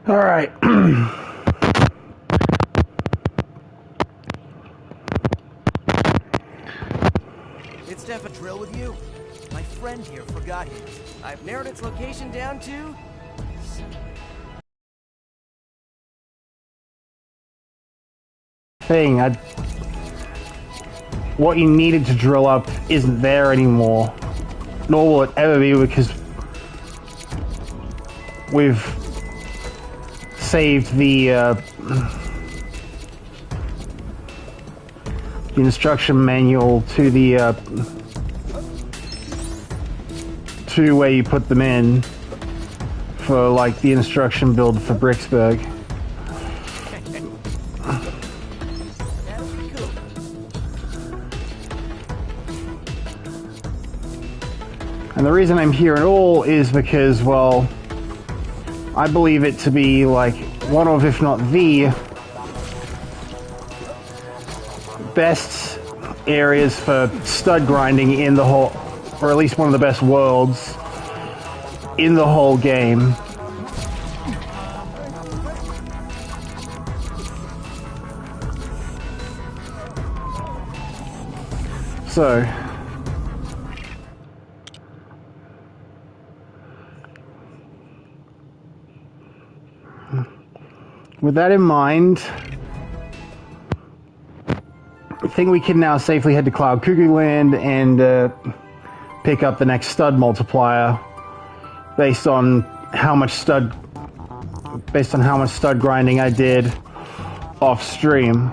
All right. It's definitely a drill with you. My friend here forgot his. I've narrowed its location down to... What you needed to drill up isn't there anymore. Nor will it ever be, because we've saved the instruction manual to the to where you put them in for like the instruction build for Bricksburg. That'll be cool. And the reason I'm here at all is because, well, I believe it to be like one of, if not the best areas for stud grinding in the whole, or at least one of the best worlds in the whole game. So, with that in mind, I think we can now safely head to Cloud Cuckoo Land and pick up the next stud multiplier based on how much stud grinding I did off stream.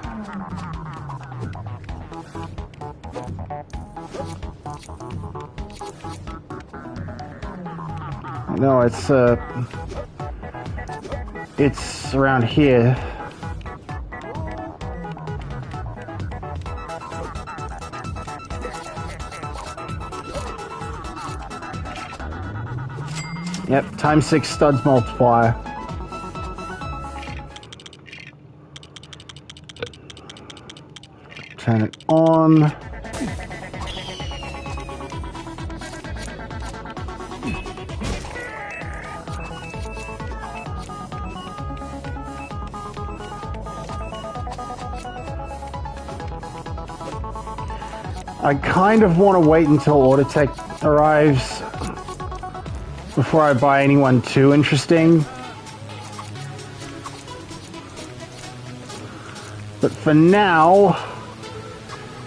No, it's around here. Yep, times 6 studs multiplier. Turn it on. I kind of want to wait until Autotech arrives before I buy anyone too interesting. But for now,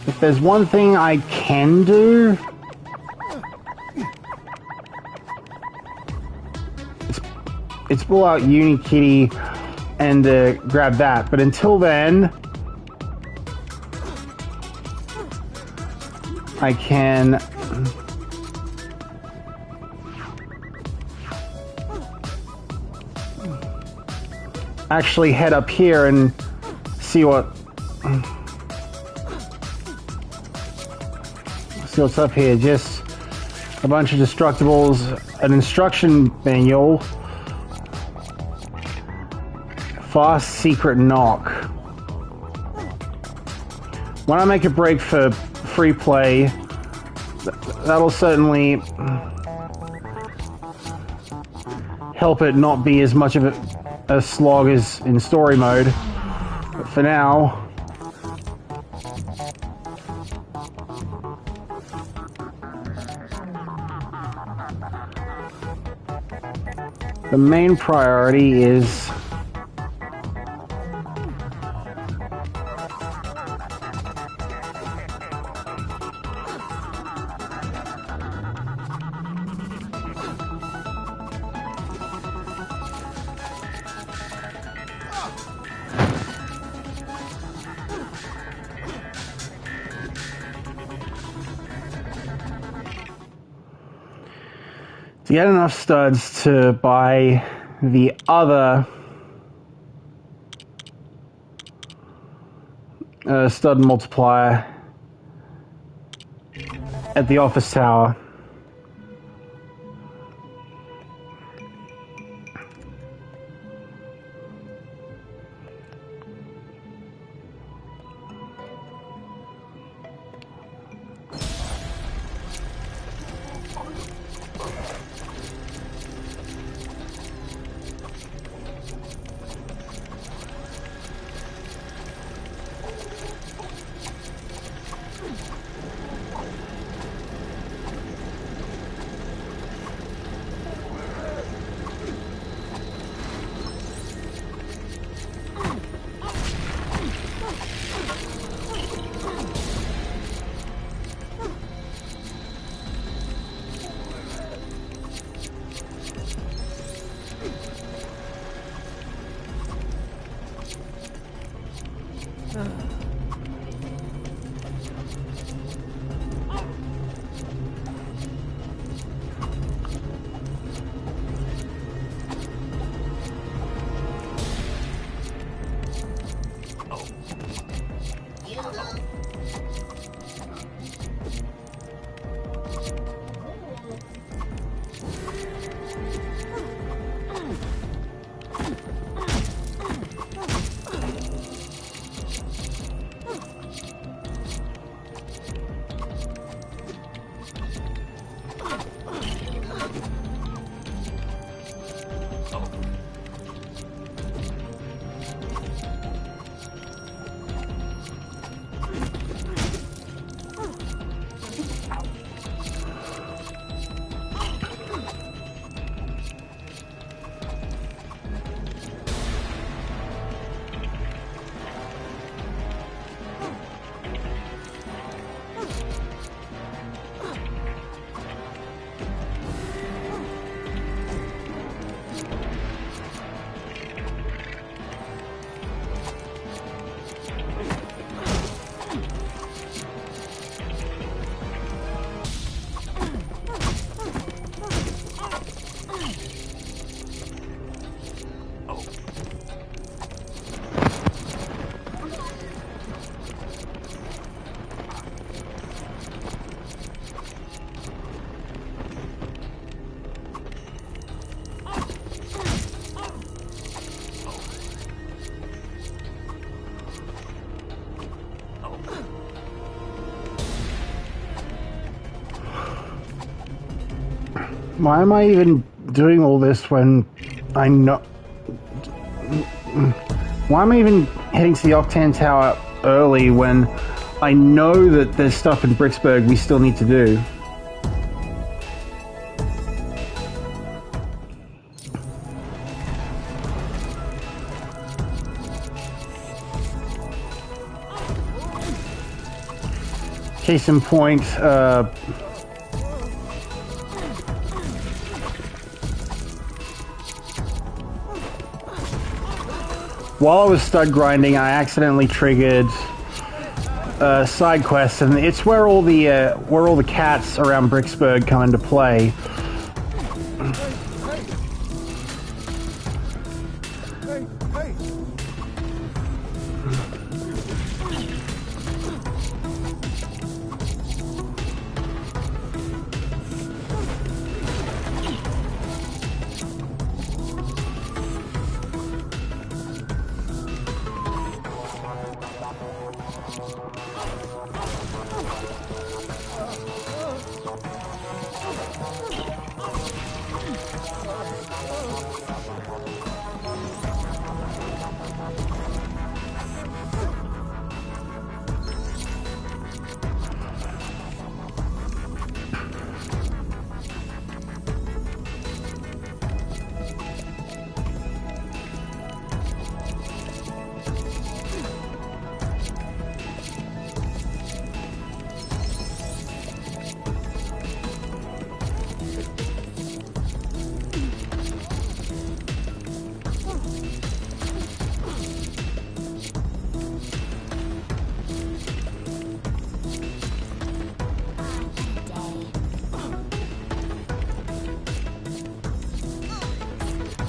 if there's one thing I can do, it's pull out Unikitty and grab that. But until then, I can actually head up here and see what's up here. Just a bunch of destructibles, an instruction manual, fast secret knock. When I make a break for free play, that'll certainly help it not be as much of a slog as in story mode. But for now, the main priority is to get enough studs to buy the other stud multiplier at the office tower. Why am I even doing all this when I know... Why am I even heading to the Octane Tower early when I know that there's stuff in Bricksburg we still need to do? Case in point, while I was stud grinding, I accidentally triggered a side quest, and it's where all the cats around Bricksburg come into play.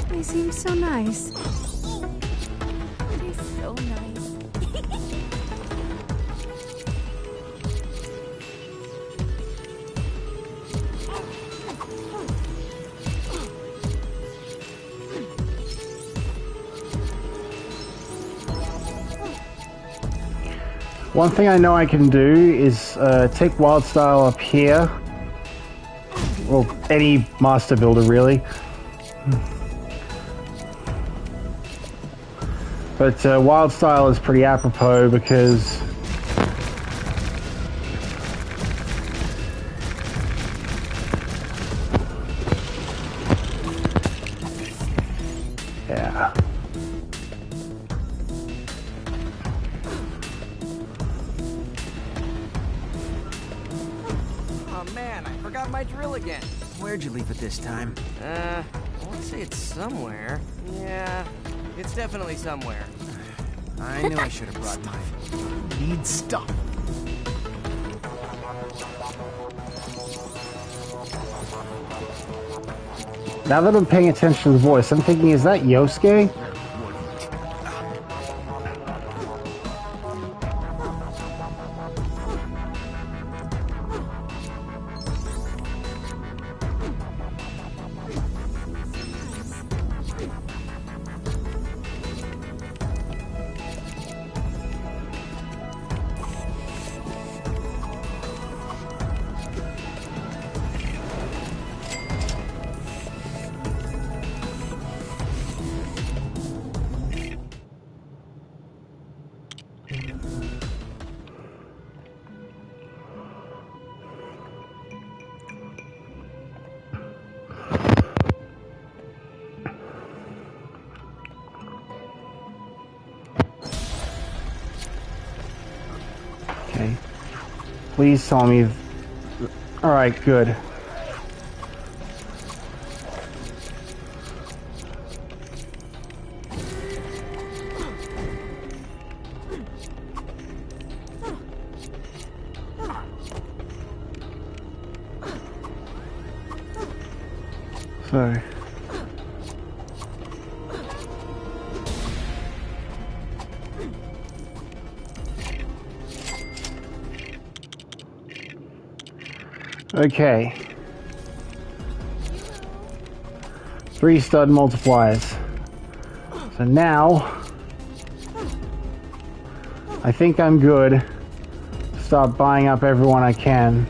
They seem so nice. They're so nice. One thing I know I can do is take Wildstyle up here. Well, any master builder really. But Wildstyle is pretty apropos because yeah. Oh man, I forgot my drill again. Where'd you leave it this time? I want to say it's somewhere. Yeah, it's definitely somewhere. I knew I should have brought mine. Need stuff. Now that I'm paying attention to the voice, I'm thinking, is that Yosuke? Okay. Please tell me. Alright, good. So. Okay. 3 stud multipliers. So now, I think I'm good. Start buying up everyone I can.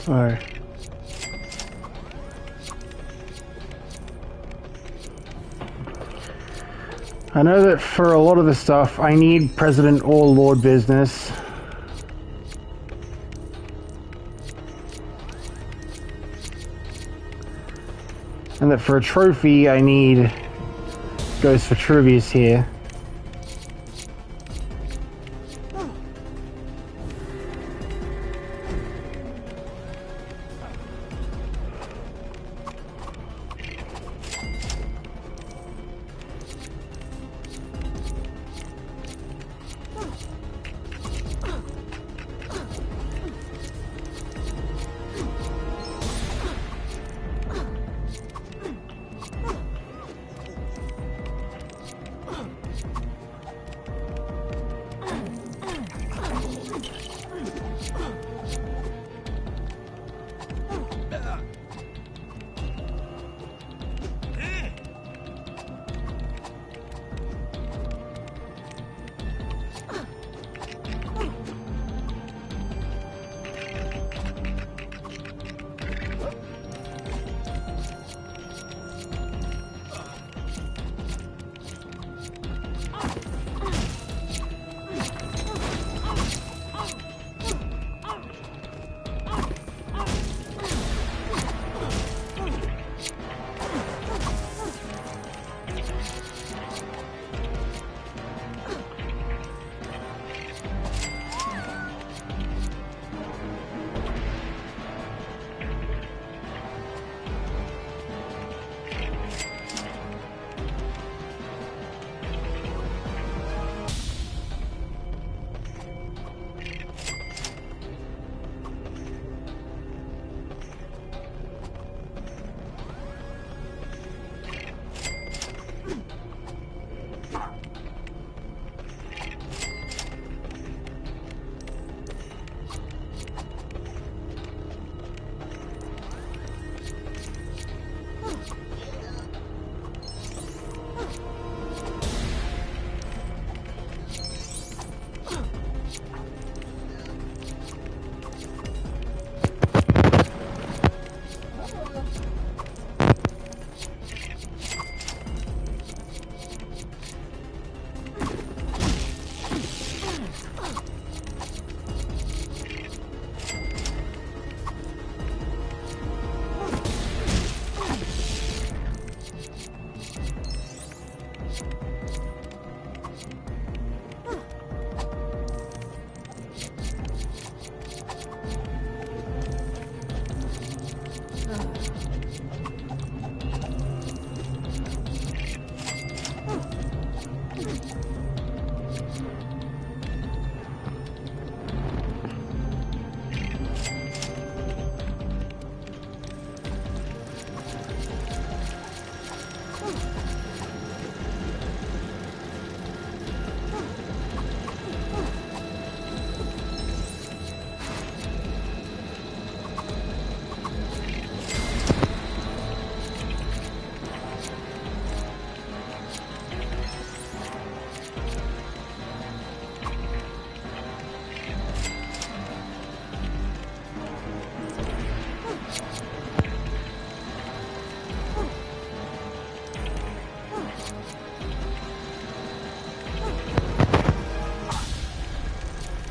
So I know that for a lot of the stuff I need President or Lord business. And that for a trophy I need Ghost Vitruvius here.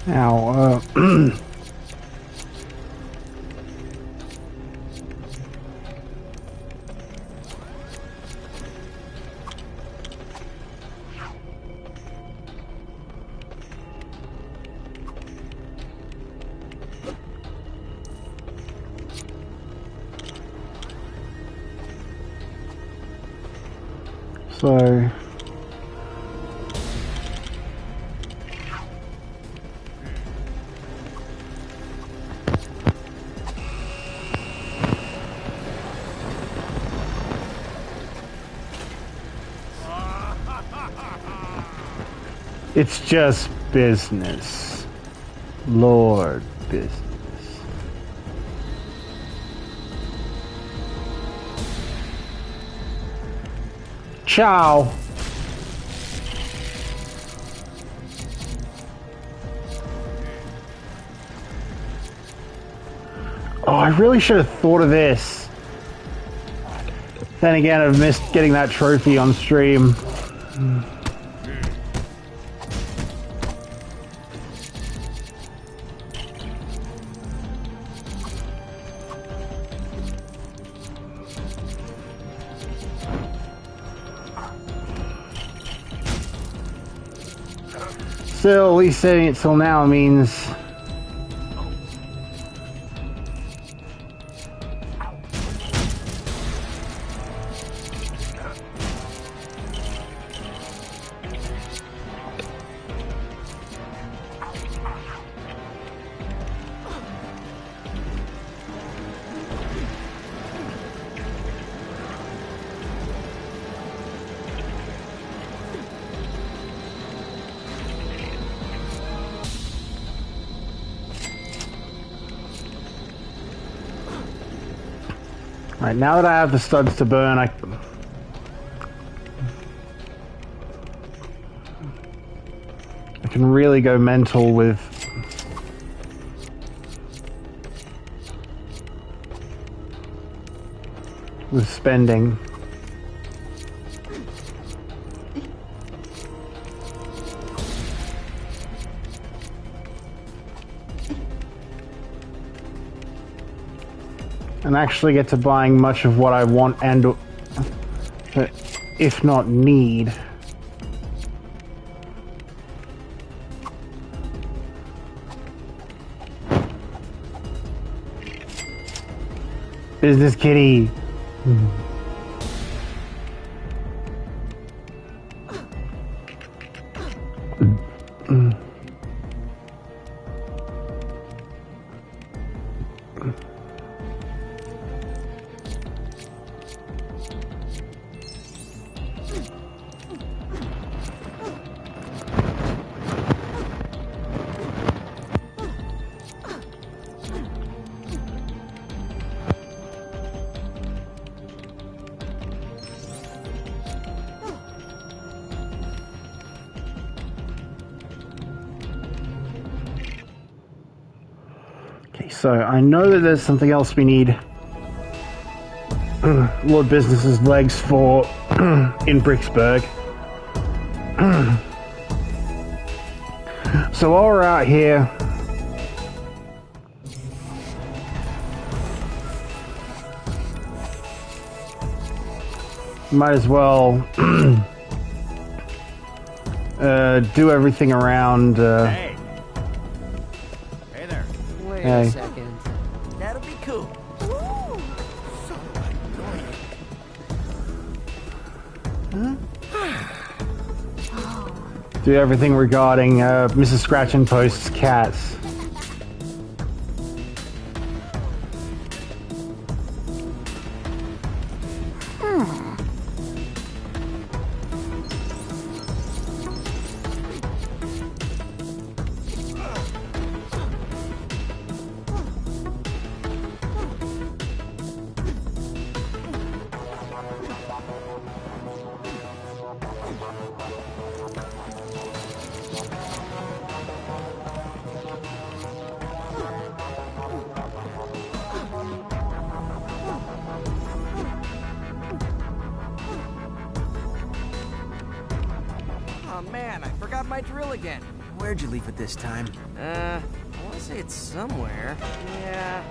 Now, So... It's just business. Lord, business. Ciao. Oh, I really should have thought of this. Then again, I've missed getting that trophy on stream. Still, at least setting it till now means... Right, now that I have the studs to burn, I can really go mental with spending. And actually get to buying much of what I want and, if not need. Business kitty. So I know that there's something else we need Lord Business's legs for in Bricksburg. So while we're out here, might as well do everything around. Hey there. Wait Hey. a second. That'll be cool. Ooh. So annoying. Do everything regarding Mrs. Scratch and Post's cats. Oh man, I forgot my drill again. Where'd you leave it this time? I want to say it's somewhere. Yeah,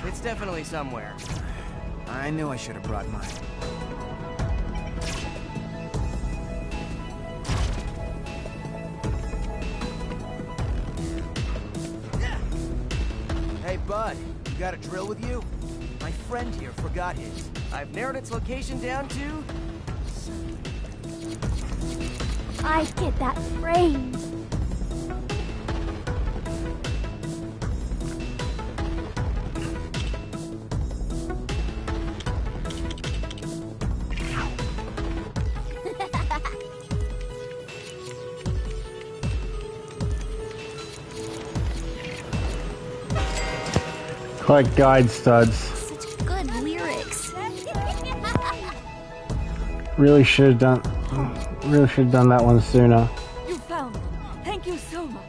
it's definitely somewhere. I knew I should have brought mine. Hey bud, you got a drill with you? My friend here forgot his. I've narrowed its location down to... I get that framed. Collect guide studs. Such good lyrics. Really should have done that one sooner. You found them. Thank you so much.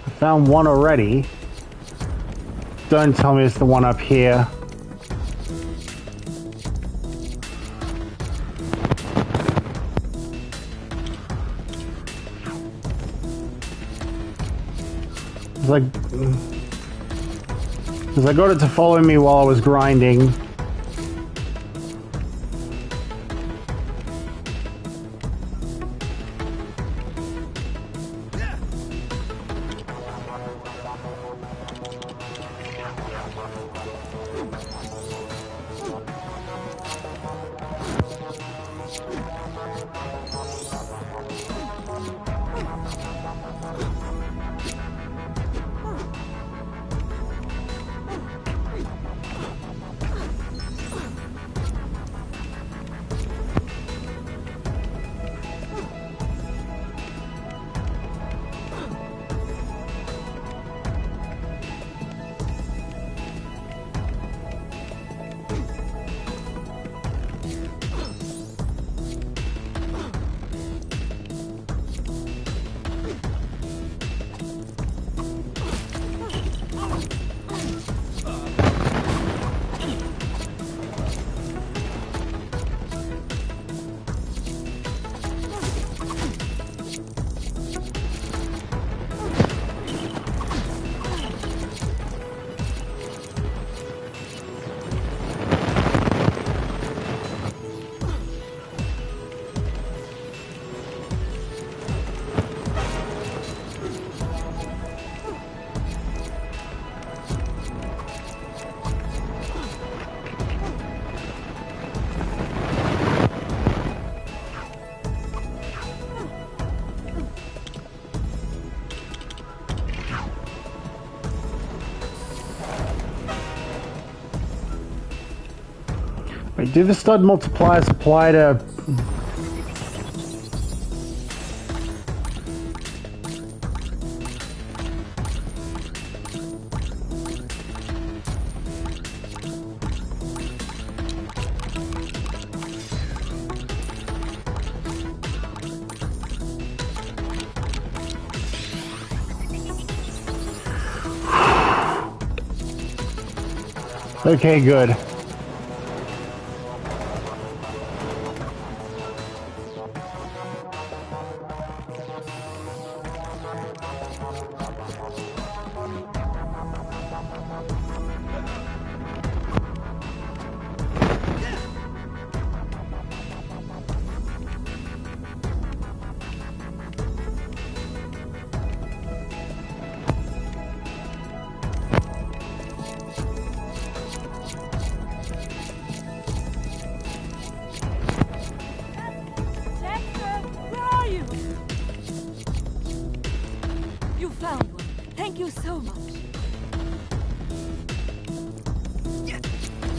I found one already. Don't tell me it's the one up here. Because I got it to follow me while I was grinding. Wait, do the stud multipliers apply to... Okay, good.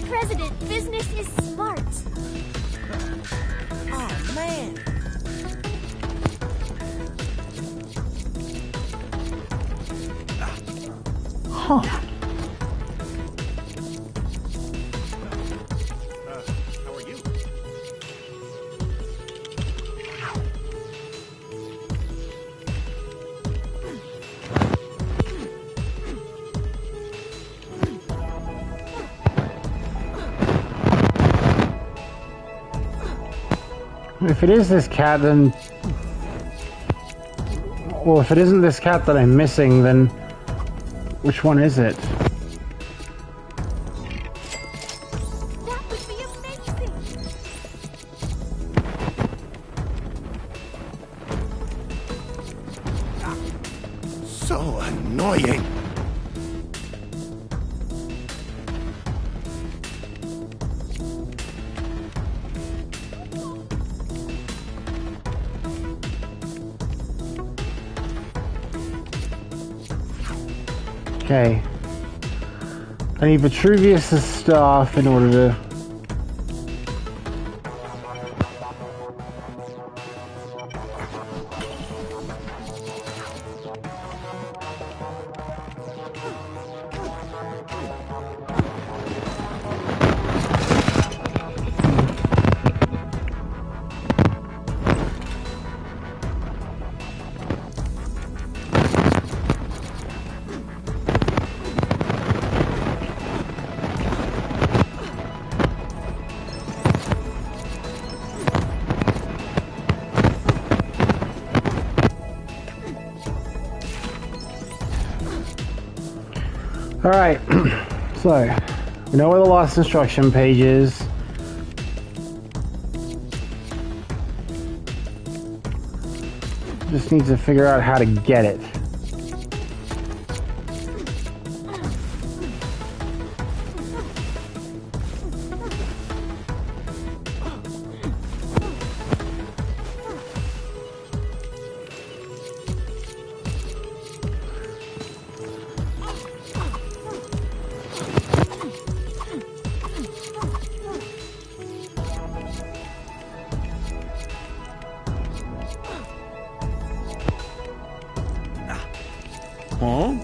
President, business is smart. Oh, man. Huh. How are you? If it is this cat, then... Well, if it isn't this cat that I'm missing, then... Which one is it? That would be amazing. So annoying. Okay. I need Vitruvius' stuff in order to... Alright, so, we know where the last instruction page is. Just need to figure out how to get it. Huh?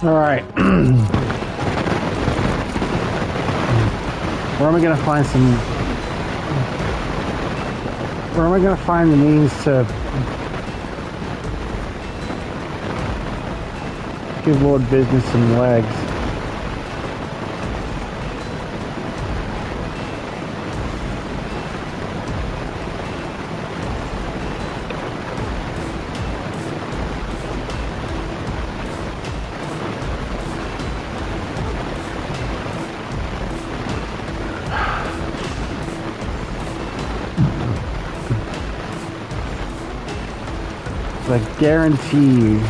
Alright. Where am I gonna find some... Where am I gonna find the means to... give Lord Business some legs? I guarantee you.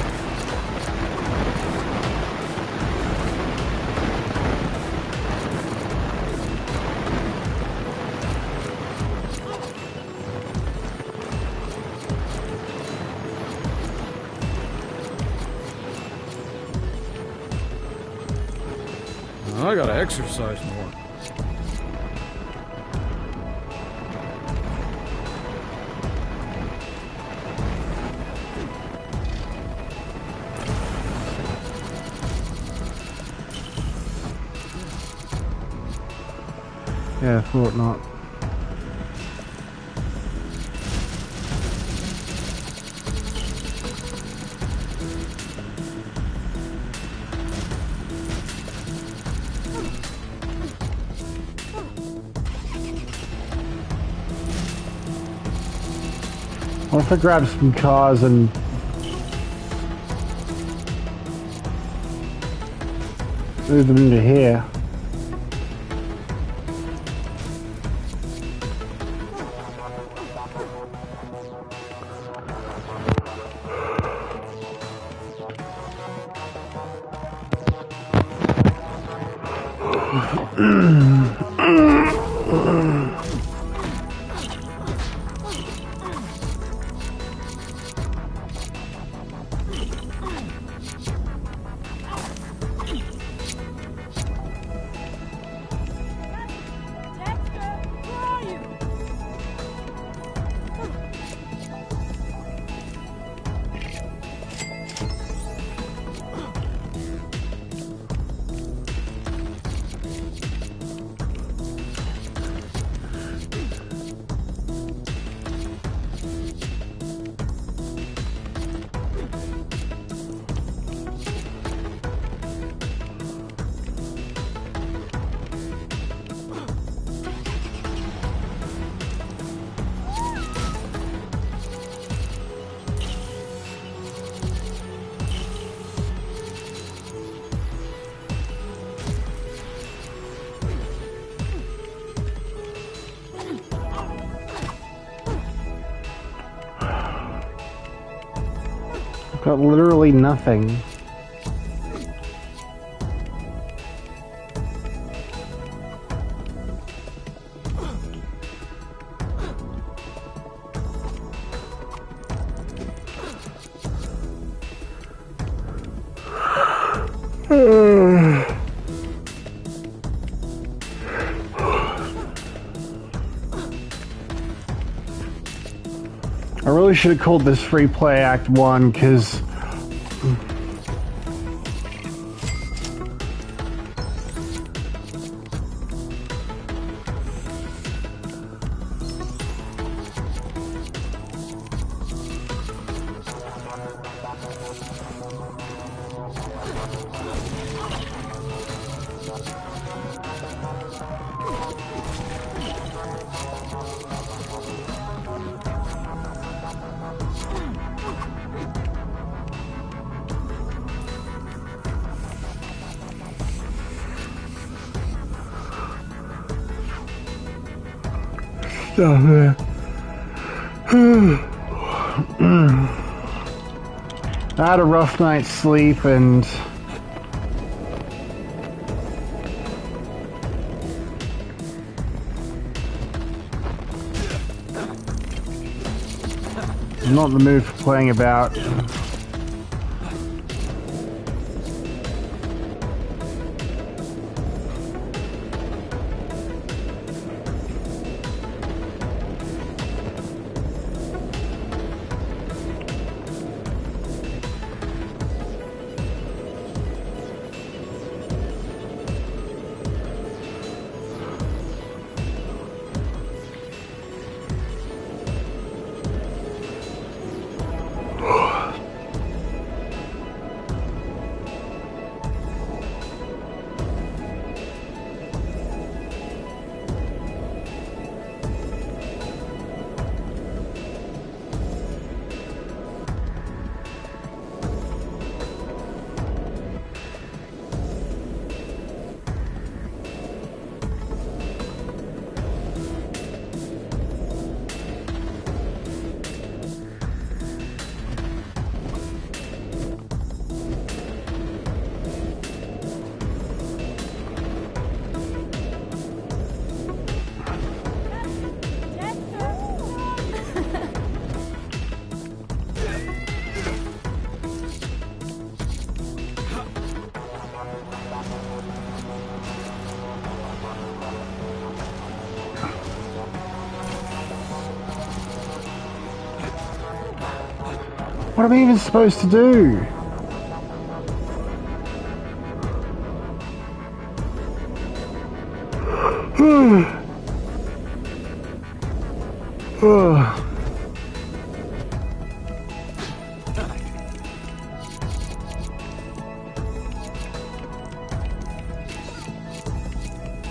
I gotta exercise more. Yeah, I thought not. What if I grab some cars and move them into here? Got literally nothing. I really should have called this Free Play Act 1, because I had a rough night's sleep and I'm not in the mood for playing about. What am I even supposed to do?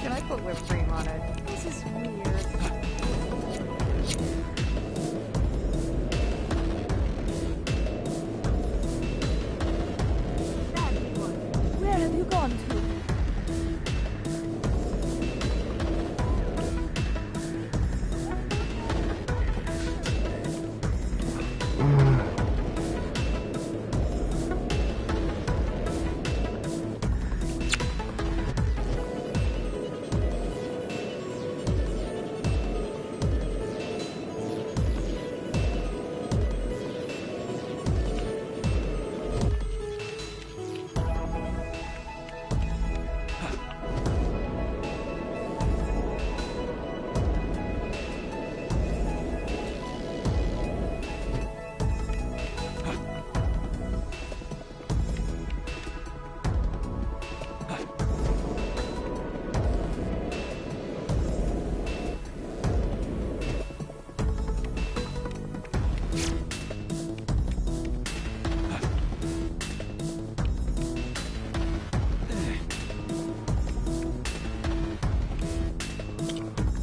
Can I put whipped cream on it? This is weird. Where have you gone to?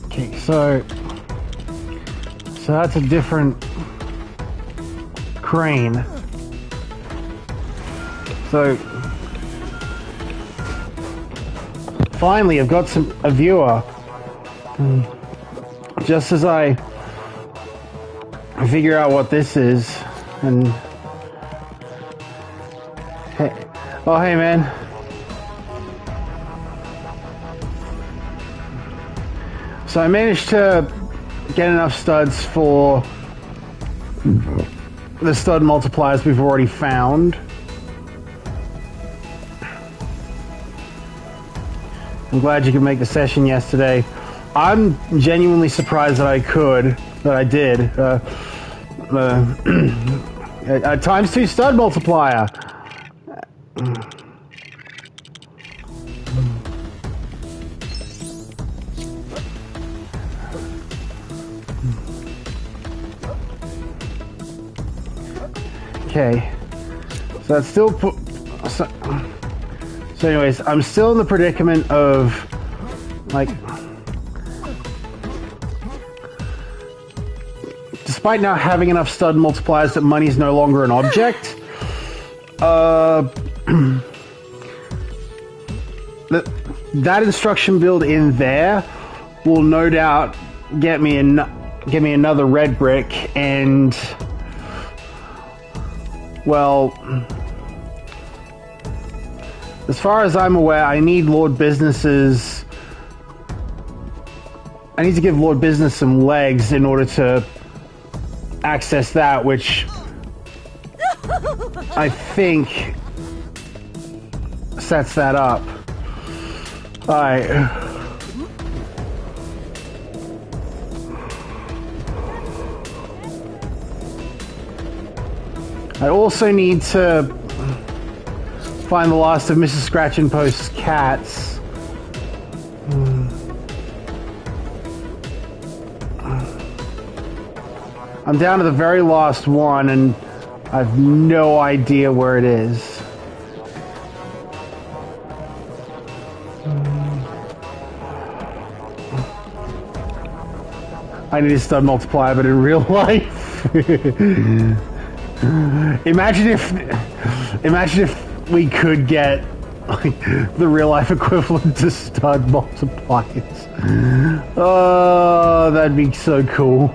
Okay, so that's a different crane. So finally I've got a viewer. Just as I figure out what this is, and Hey. Oh, hey, man. So I managed to get enough studs for the stud multipliers we've already found. I'm glad you could make the session yesterday. I'm genuinely surprised that I did. A times 2 stud multiplier. Okay, so that's still so anyways, I'm still in the predicament of like, despite now having enough stud multipliers that money is no longer an object, that instruction build in there will no doubt get me another red brick, and well, as far as I'm aware, I need Lord Business's. I need to give Lord Business some legs in order to access that, which I think sets that up. Alright. I also need to find the last of Mrs. Scratch and Post's cats. I'm down to the very last one, and I have no idea where it is. I need a stud multiplier, but in real life. Imagine if we could get like the real life equivalent to stud multipliers. Oh, that'd be so cool.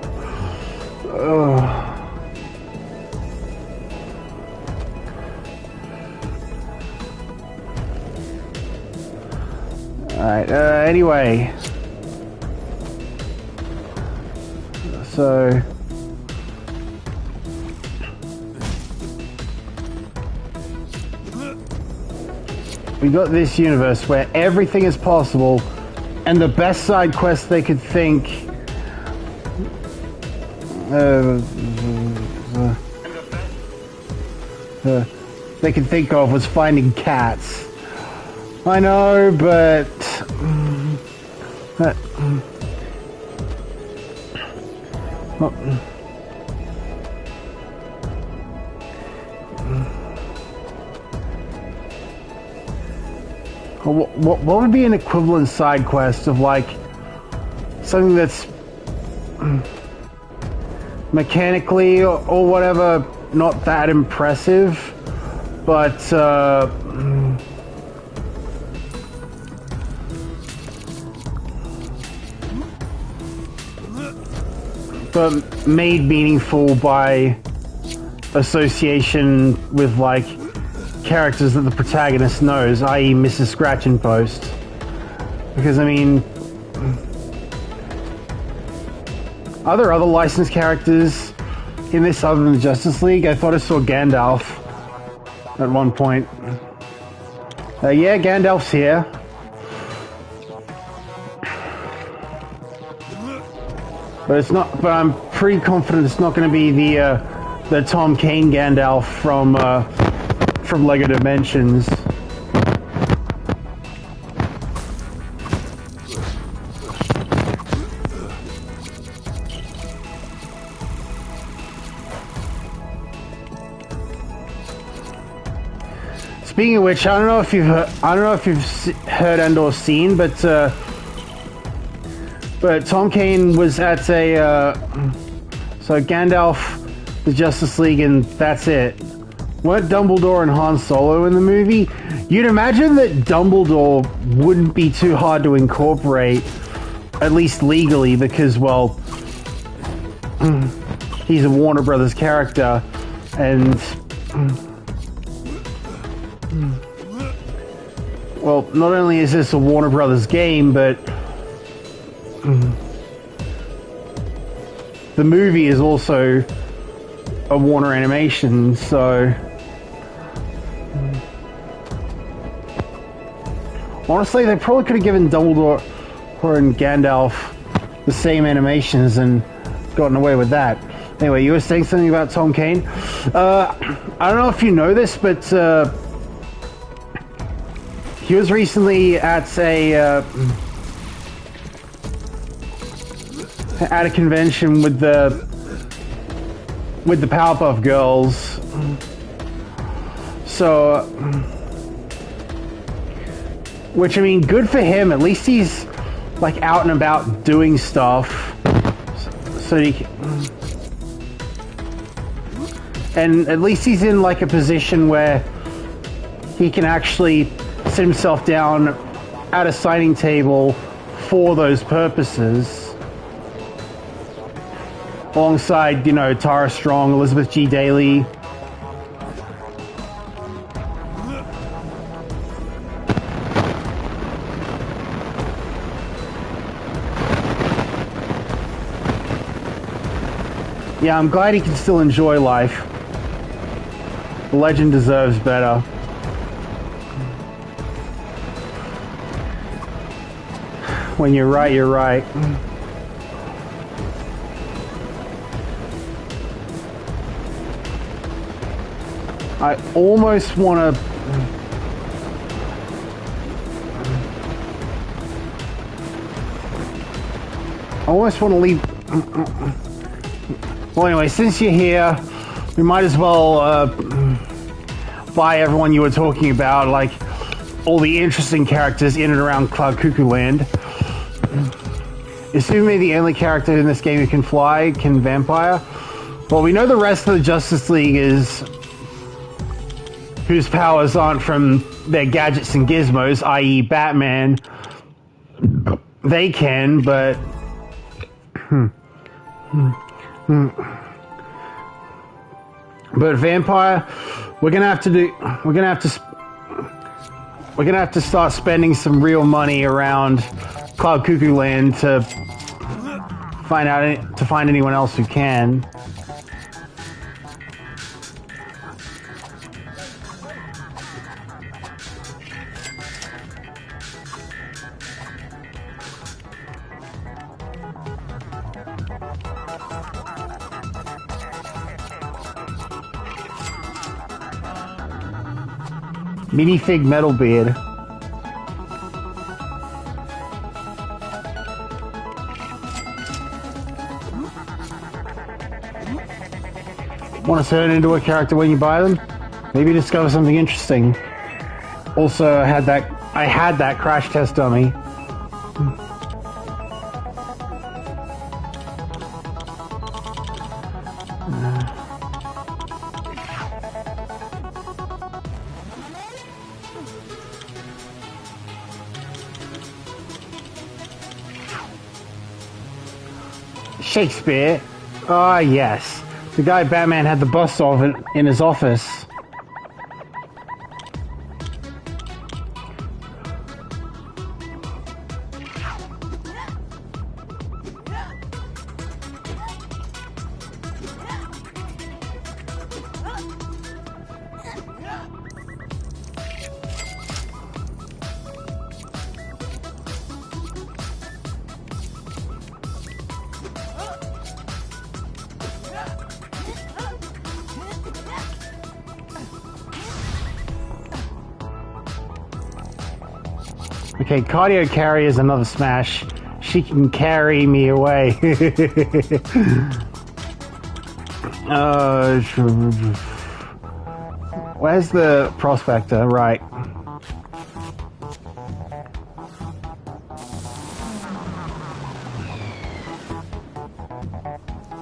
Alright, anyway. So we got this universe where everything is possible, and the best side quest they could think of was finding cats. I know, but what would be an equivalent side quest of like something that's mechanically or whatever not that impressive, but made meaningful by association with like characters that the protagonist knows, i.e. Mrs. Scratch and Post. Because I mean, are there other licensed characters in this other than the Justice League? I thought I saw Gandalf at one point. Yeah, Gandalf's here. But it's not. But I'm pretty confident it's not going to be the Tom Kane Gandalf from Lego Dimensions. Speaking of which, I don't know if you've heard and or seen, but Tom Kane was at a so Gandalf, the Justice League, and that's it. Weren't Dumbledore and Han Solo in the movie? You'd imagine that Dumbledore wouldn't be too hard to incorporate, at least legally, because, well, he's a Warner Brothers character, and well, not only is this a Warner Brothers game, but the movie is also a Warner animation, so honestly, they probably could have given Dumbledore and Gandalf the same animations and gotten away with that. Anyway, you were saying something about Tom Kane. I don't know if you know this, but he was recently at a convention with the Powerpuff Girls. So, which, I mean, good for him. At least he's like out and about doing stuff. So he can, and at least he's in like a position where he can actually sit himself down at a signing table for those purposes, alongside, you know, Tara Strong, Elizabeth G. Daly. Yeah, I'm glad he can still enjoy life. The legend deserves better. When you're right, you're right. I almost want to... leave... Well, anyway, since you're here, we might as well buy everyone you were talking about, like all the interesting characters in and around Cloud Cuckoo Land. Assuming the only character in this game who can fly can vampire. Well, we know the rest of the Justice League is whose powers aren't from their gadgets and gizmos, i.e. Batman. They can, but... But vampire, we're gonna have to start spending some real money around Cloud Cuckoo Land to find anyone else who can. Minifig Metalbeard. Want to turn into a character when you buy them? Maybe discover something interesting. Also, I had that crash test dummy. Shakespeare? Ah, yes. The guy Batman had the bust of in his office. Okay, cardio carry is another smash. She can carry me away. Where's the prospector? Right.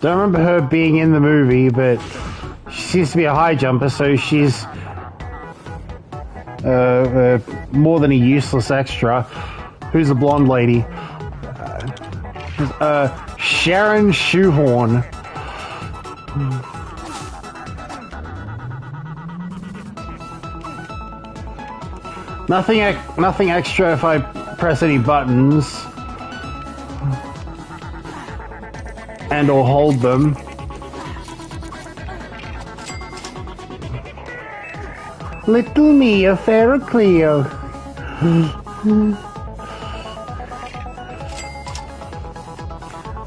Don't remember her being in the movie, but she seems to be a high jumper, so she's more than a useless extra. Who's the blonde lady? Sharon Shoehorn. Nothing extra if I press any buttons. And or hold them. Little Mia Cleo.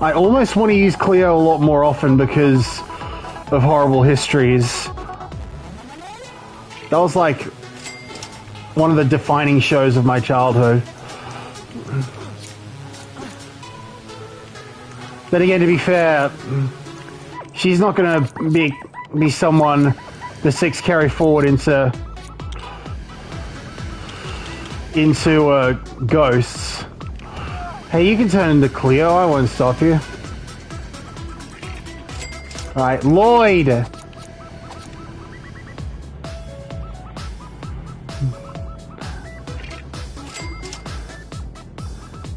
I almost want to use Cleo a lot more often because of Horrible Histories. That was like one of the defining shows of my childhood. Then again, to be fair, she's not going to be someone the Six carry forward into ghosts. Hey, you can turn into Cleo. I won't stop you. All right, Lloyd.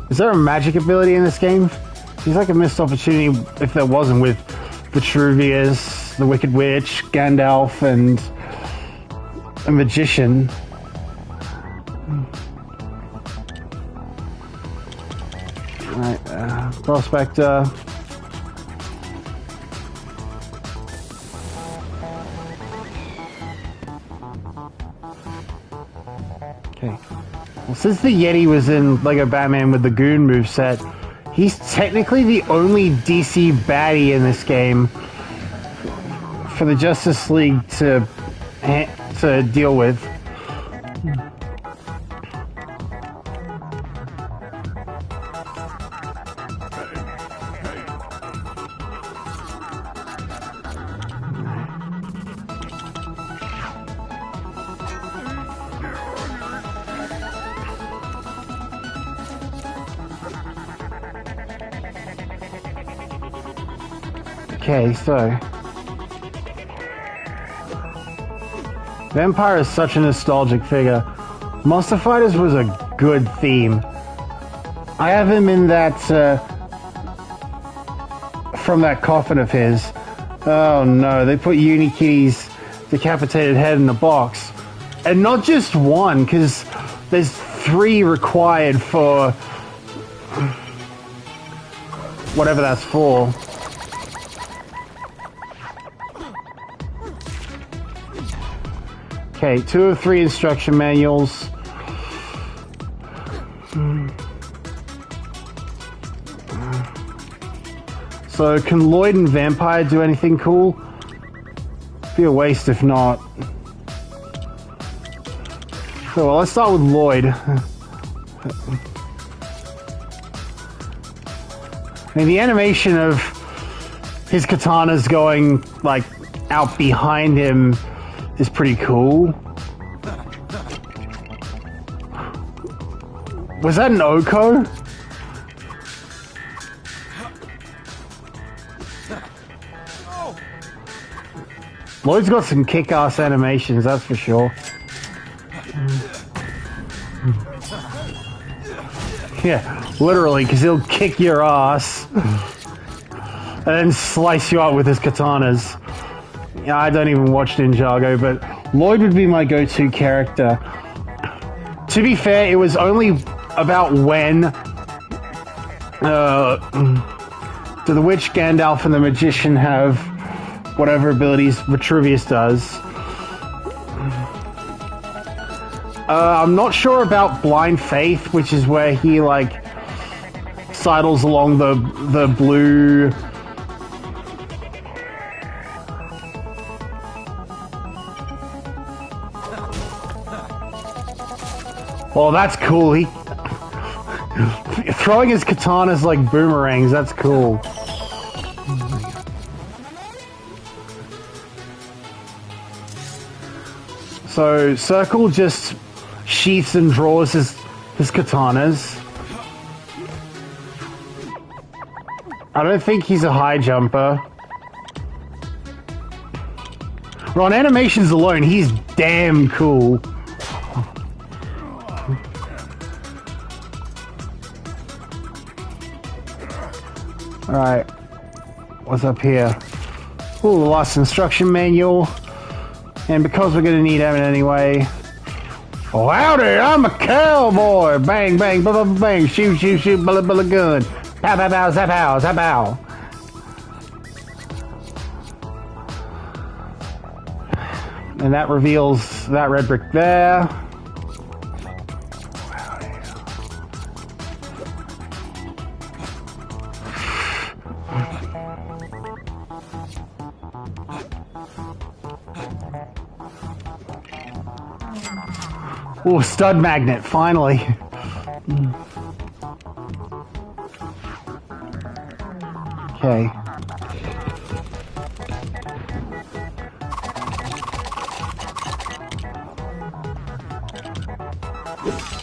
Is there a magic ability in this game? Seems like a missed opportunity if there wasn't, with Vitruvius, the Wicked Witch, Gandalf, and a magician. Alright, Prospector. Okay. Well, since the Yeti was in Lego Batman with the Goon moveset, he's technically the only DC baddie in this game for the Justice League to deal with. Okay, so Vampire is such a nostalgic figure. Monster Fighters was a good theme. I have him in that from that coffin of his. Oh no, they put Unikitty's decapitated head in the box. And not just one, because there's 3 required for whatever that's for. Okay, 2 of 3 instruction manuals. So, can Lloyd and Vampire do anything cool? Be a waste if not. So, well, let's start with Lloyd. I mean, the animation of his katanas going, like, out behind him is pretty cool. Was that an Oko? Lloyd's got some kick-ass animations, that's for sure. Yeah, literally, because he'll kick your ass and then slice you up with his katanas. Yeah, I don't even watch Ninjago, but Lloyd would be my go-to character. To be fair, it was only about when do the Witch, Gandalf, and the Magician have whatever abilities Vitruvius does. I'm not sure about Blind Faith, which is where he, like, sidles along the blue... Well, that's cool. He throwing his katanas like boomerangs. That's cool. So Circle just sheaths and draws his katanas. I don't think he's a high jumper. Well, on animations alone, he's damn cool. Alright, what's up here? Ooh, the last instruction manual. And because we're going to need them anyway, Oh, howdy, I'm a cowboy. Bang, bang, blah, blah, blah, bang. Shoot, shoot, shoot, blah, blah, gun. Pow, pow, pow, zap, pow, zap, pow. And that reveals that red brick there. Oh, stud magnet, finally. Okay.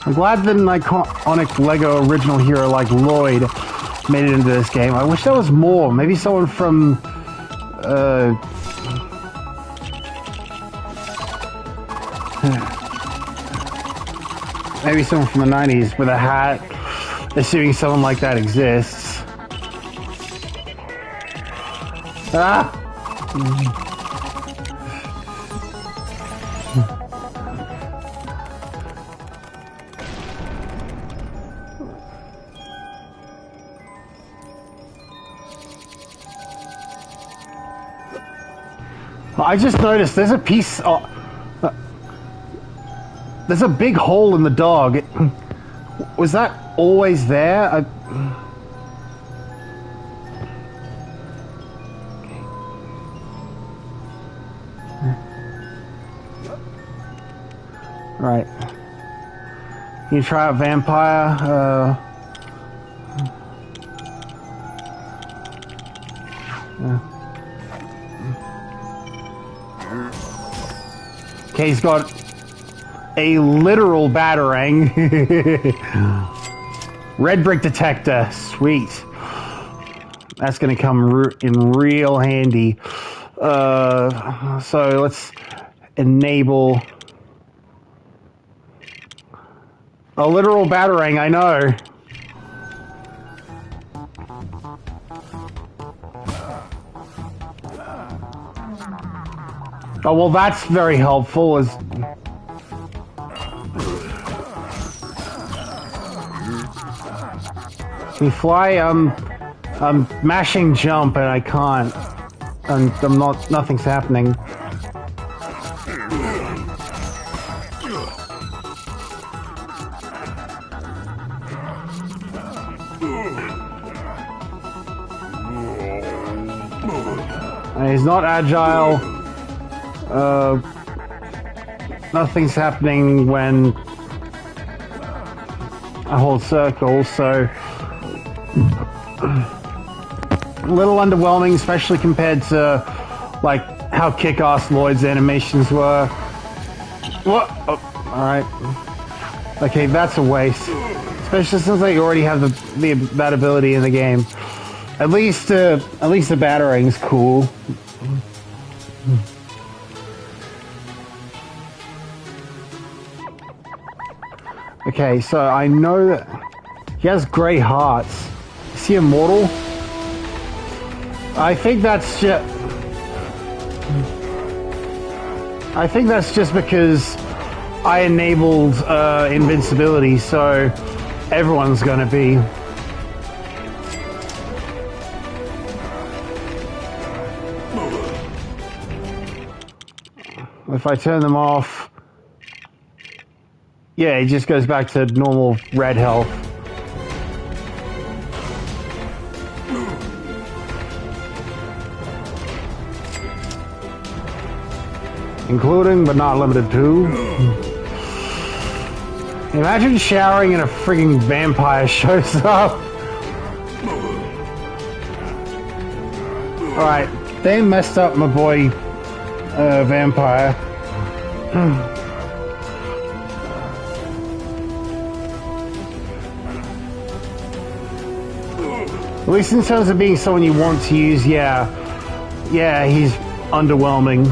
I'm glad that an iconic LEGO original hero like Lloyd made it into this game. I wish there was more. Maybe someone from... maybe someone from the 90s with a hat, assuming someone like that exists. Ah! I just noticed there's a piece... there's a big hole in the dog. Was that always there? Right. You try out vampire. Okay, he's got a literal batarang. Red brick detector. Sweet. That's going to come in real handy. So let's enable a literal batarang, I know. Oh, well, that's very helpful. Can you fly? I'm mashing jump and I can't. I'm not. Nothing's happening. And he's not agile. Nothing's happening when I hold circle, so a little underwhelming, especially compared to like how kick-ass Lloyd's animations were. What? Oh, all right. Okay, that's a waste, especially since I already have that ability in the game. At least the batarangs cool. Okay, so I know that he has grey hearts. Is he immortal? I think that's just because I enabled invincibility, so everyone's gonna be. If I turn them off, yeah, he just goes back to normal red health. Including, but not limited to. Imagine showering and a frigging vampire shows up. Alright, they messed up my boy, vampire. At least in terms of being someone you want to use, yeah, he's underwhelming.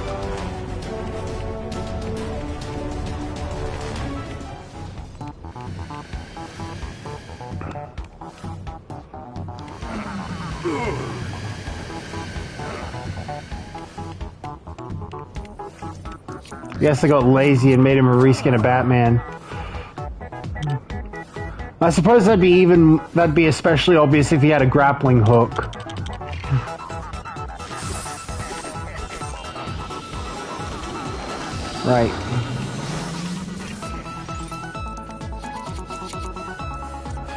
I guess they got lazy and made him a reskin of Batman. I suppose that'd be especially obvious if he had a grappling hook. Right.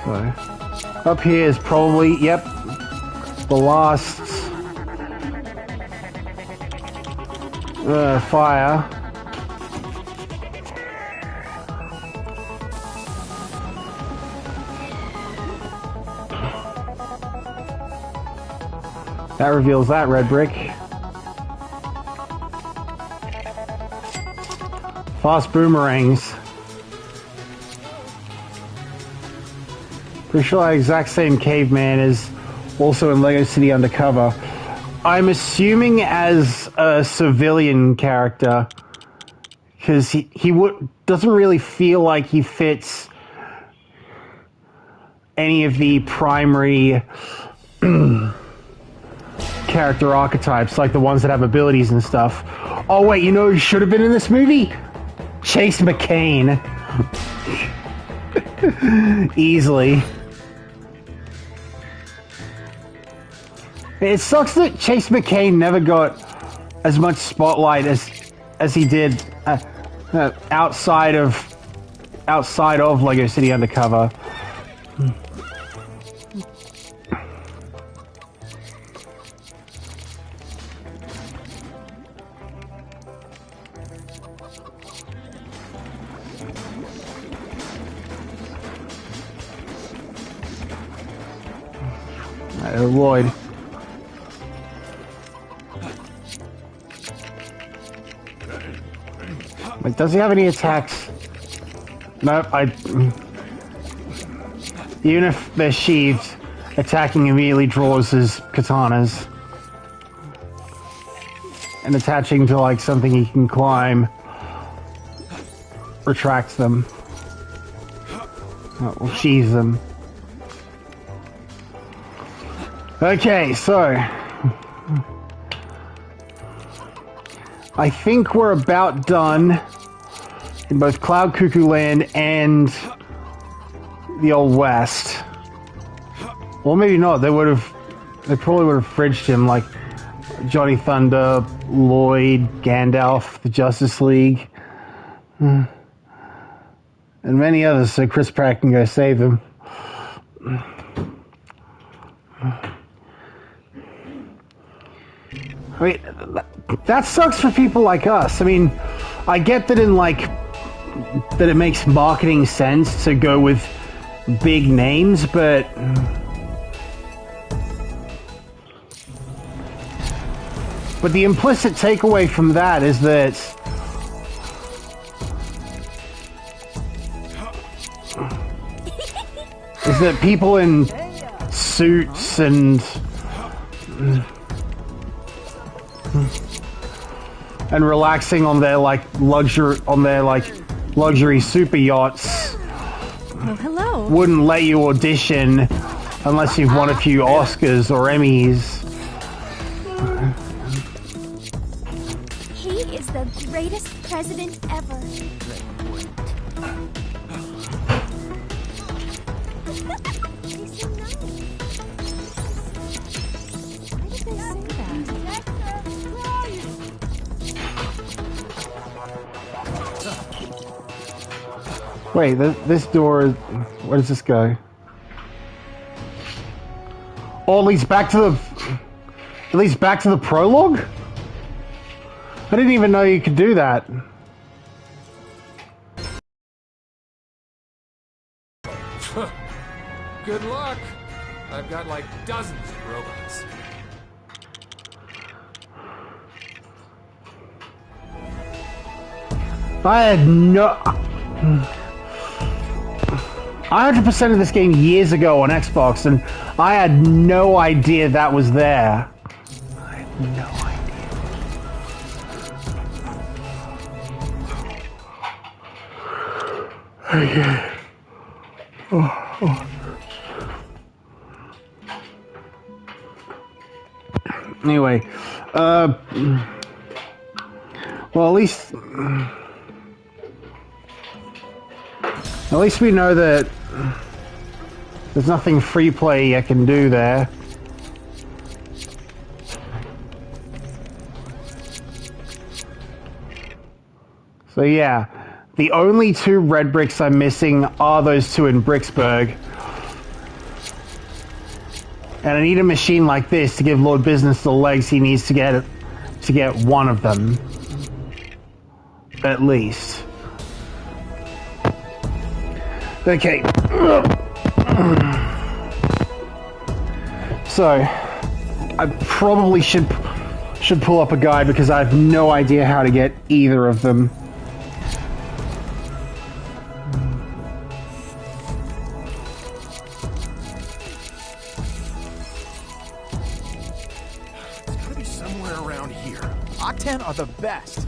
So, up here is probably, yep, the last fire. That reveals that red brick. Fast boomerangs. Pretty sure that exact same caveman is also in Lego City Undercover. I'm assuming as a civilian character, because he doesn't really feel like he fits any of the primary character archetypes, like the ones that have abilities and stuff. Oh wait, you know who should have been in this movie? Chase McCain. Easily. It sucks that Chase McCain never got as much spotlight as he did outside of Lego City Undercover. Lloyd. Like, does he have any attacks? No, even if they're sheathed, attacking immediately draws his katanas. And attaching to, like, something he can climb retracts them. Or sheathes them. Okay, so I think we're about done in both Cloud Cuckoo Land and the Old West. Well, maybe not. They probably would have fridged him, like Johnny Thunder, Lloyd, Gandalf, the Justice League, and many others, so Chris Pratt can go save them. I mean, that sucks for people like us. I mean, I get that that it makes marketing sense to go with big names, but the implicit takeaway from that is that people in suits and relaxing on their luxury super yachts hello. wouldn't let you audition unless you've won a few Oscars or Emmys. He is the greatest president ever. He's so nice. Why did they say that? Wait, this door, where does this go? Oh, it leads back to the prologue? I didn't even know you could do that. Good luck. I've got like dozens of robots. I had no... I 100% of this game years ago on Xbox, and I had no idea that was there. I had no idea. Okay. Anyway, Well, at least we know that there's nothing free play I can do there. So yeah, the only 2 red bricks I'm missing are those 2 in Bricksburg. And I need a machine like this to give Lord Business the legs he needs to get one of them. At least. Okay. So, I probably should pull up a guide because I have no idea how to get either of them. It's gotta be somewhere around here. Octan are the best.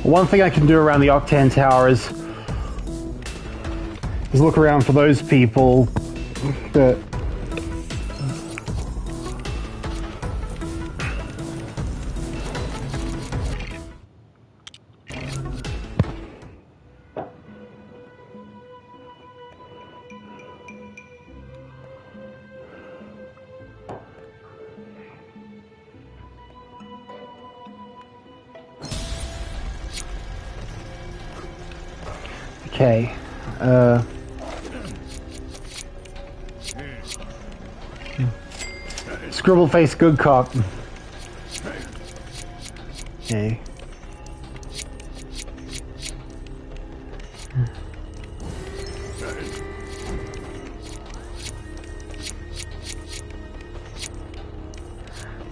One thing I can do around the Octan Tower is look around for those people that... Okay, Scribble face good cop. Okay.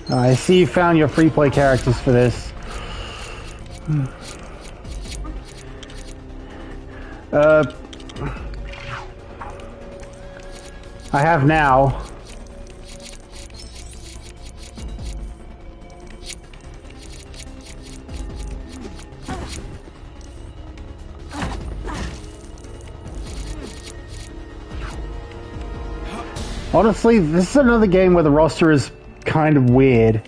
I see you found your free play characters for this. I have now. Honestly, this is another game where the roster is kind of weird.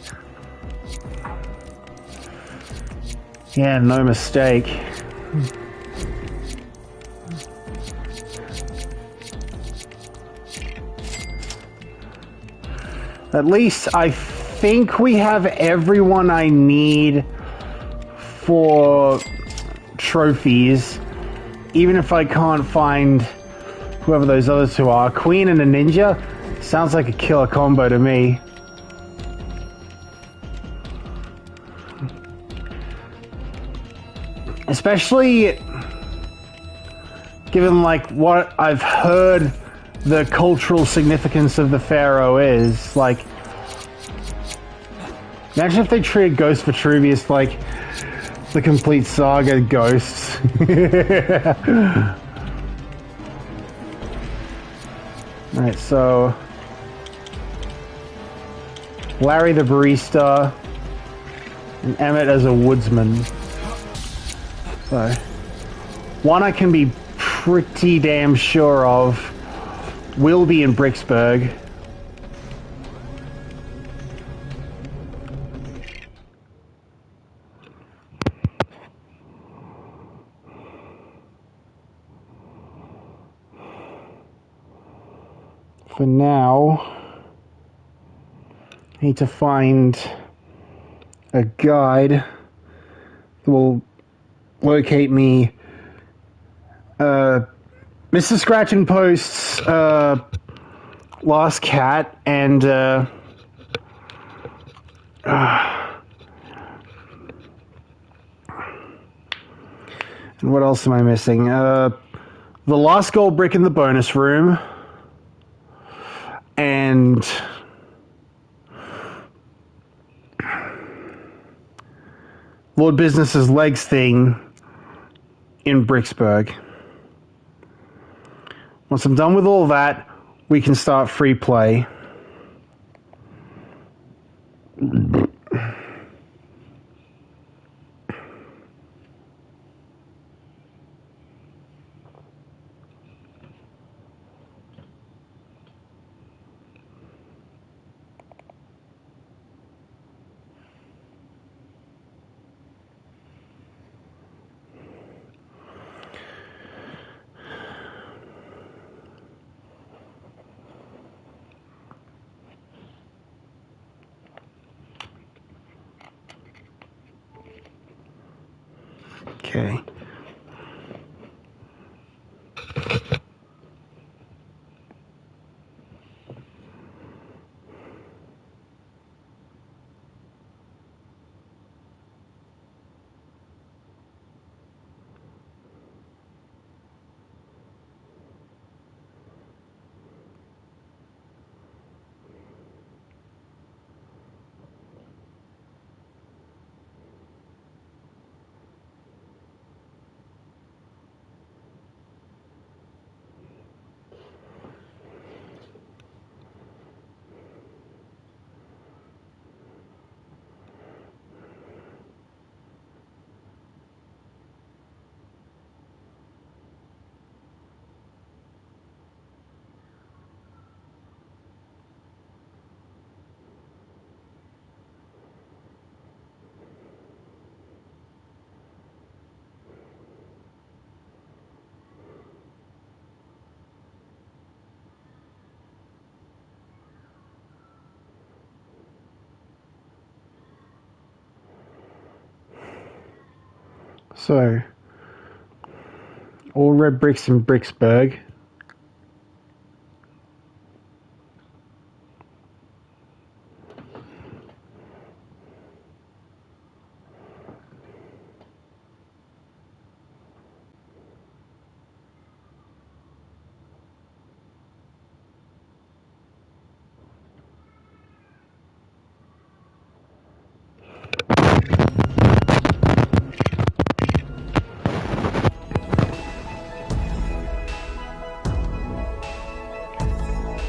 Yeah, no mistake. At least I think we have everyone I need for trophies, even if I can't find whoever those other 2 are. Queen and a ninja sounds like a killer combo to me. Especially given like what I've heard the cultural significance of the Pharaoh is. Like, imagine if they treated Ghost Vitruvius like the complete saga Ghosts. Alright, so Larry the barista and Emmett as a woodsman. So one I can be pretty damn sure of will be in Bricksburg. For now, I need to find a guide that will locate me Mr. Scratch and Post's lost cat and and what else am I missing? The lost gold brick in the bonus room and Lord Business's legs thing in Bricksburg. Once I'm done with all that, we can start free play. Okay. So, all red bricks in Bricksburg.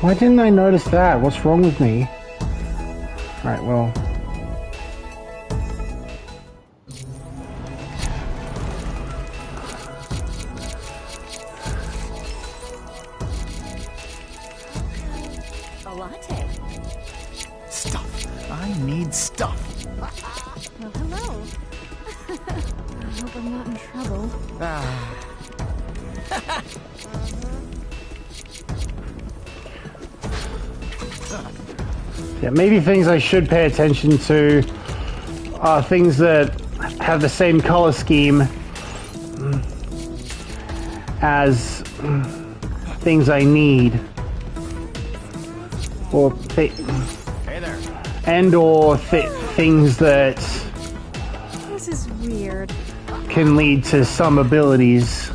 Why didn't I notice that? What's wrong with me? Alright, well. A latte. Stuff. I need stuff. Well, hello. I hope I'm not in trouble. Yeah, maybe things I should pay attention to are things that have the same color scheme as things I need. Or Hey there. and or things that This is weird. can lead to some abilities.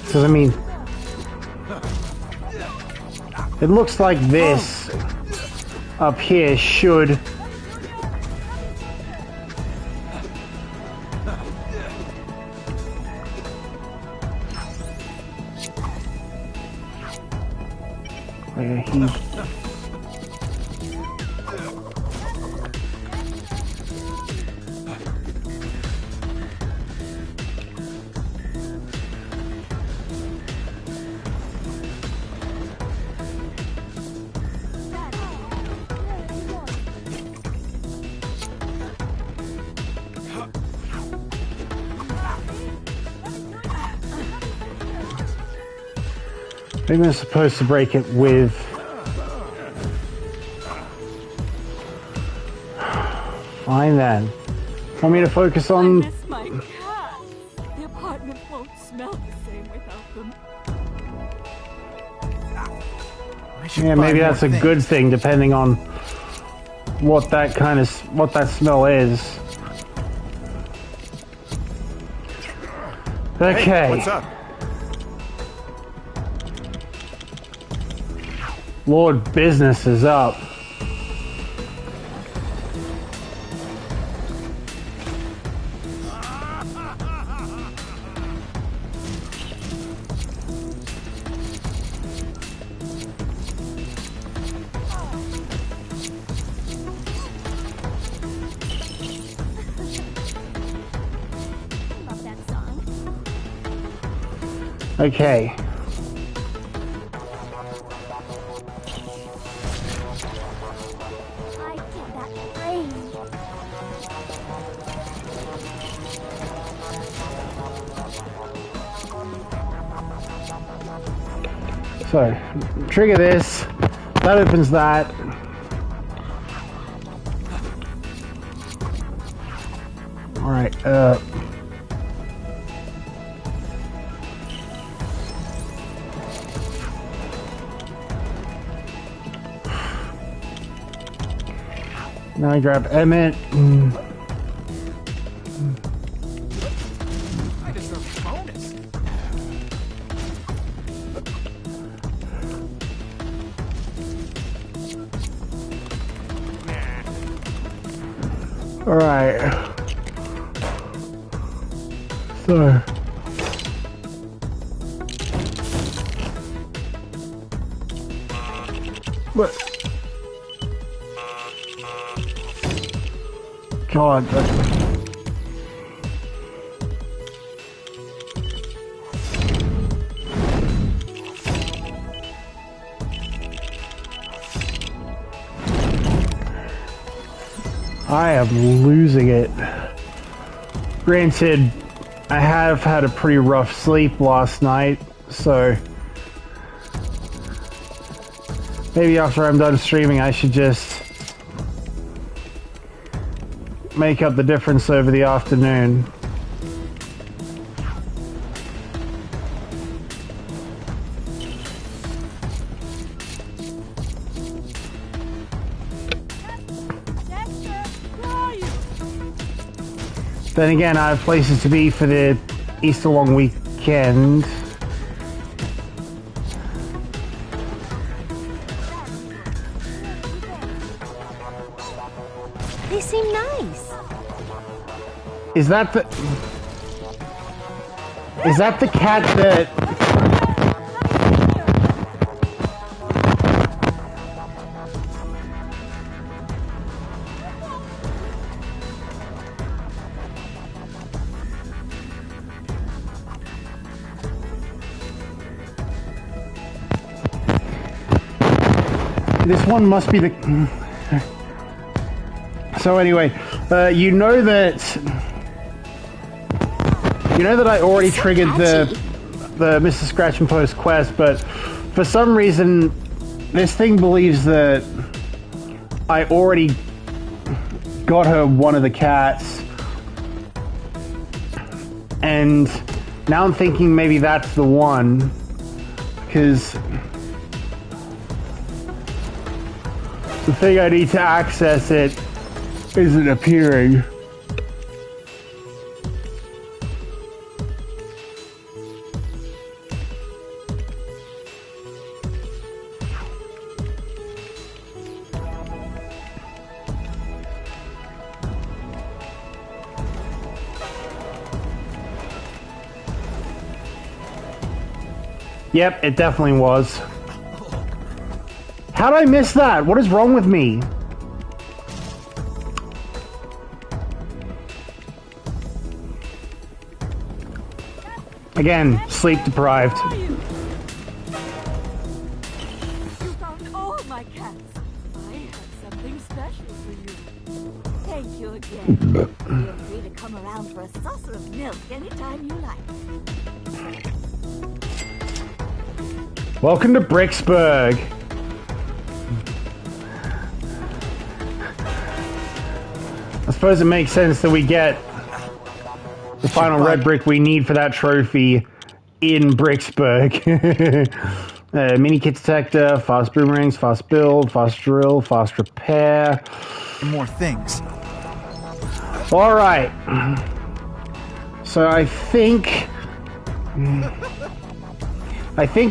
Because, I mean, it looks like this up here should where he maybe I'm supposed to break it with fine then. Want me to focus I on miss my cat. The apartment won't smell the same without them. I should yeah, buy maybe more that's a things. good thing depending on what that what that smell is. Okay. Hey, what's up? Lord, business is up. Love that song. Okay. I get that brain. So, trigger this. That opens that. Alright, now I grab Emmett. I deserve a bonus. Alright. So. What? God. I am losing it. Granted, I have had a pretty rough sleep last night, so maybe after I'm done streaming I should just make up the difference over the afternoon. Then again, I have places to be for the Easter long weekend. They seem nice. Is that the cat that... This one must be the... So anyway, you know that I already triggered the Mr. Scratch and Post quest, but for some reason this thing believes that I already got her one of the cats, and now I'm thinking maybe that's the one, because the thing I need to access it isn't appearing. Yep, it definitely was. How'd I miss that? What is wrong with me? Again, sleep deprived. You found all my cats. I have something special for you. Thank you again. Feel free to come around for a saucer of milk anytime you like. Welcome to Bricksburg. I suppose it makes sense that we get the final red brick we need for that trophy in Bricksburg. Mini kit detector, fast boomerangs, fast build, fast drill, fast repair. And more things. All right. So I think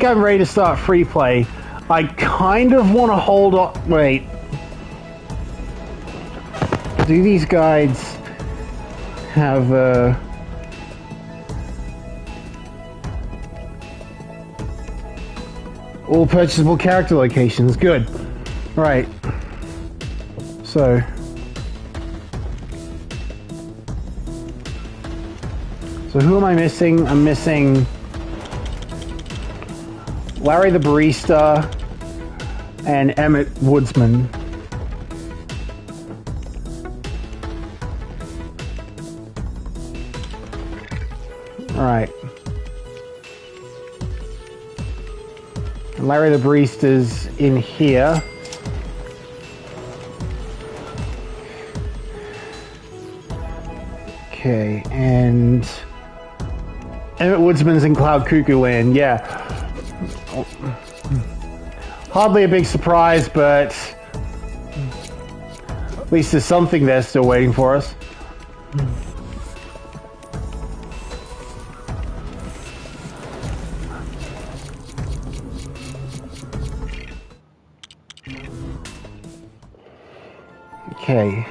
I'm ready to start free play. I kind of want to hold on. Wait. Do these guides have all purchasable character locations? Good. Right. So who am I missing? I'm missing Larry the Barista and Emmett Woodsman. Alright. Larry the Beast is in here. Okay, and Emmett Woodsman's in Cloud Cuckoo Land, yeah. Hardly a big surprise, but at least there's something there still waiting for us. Okay.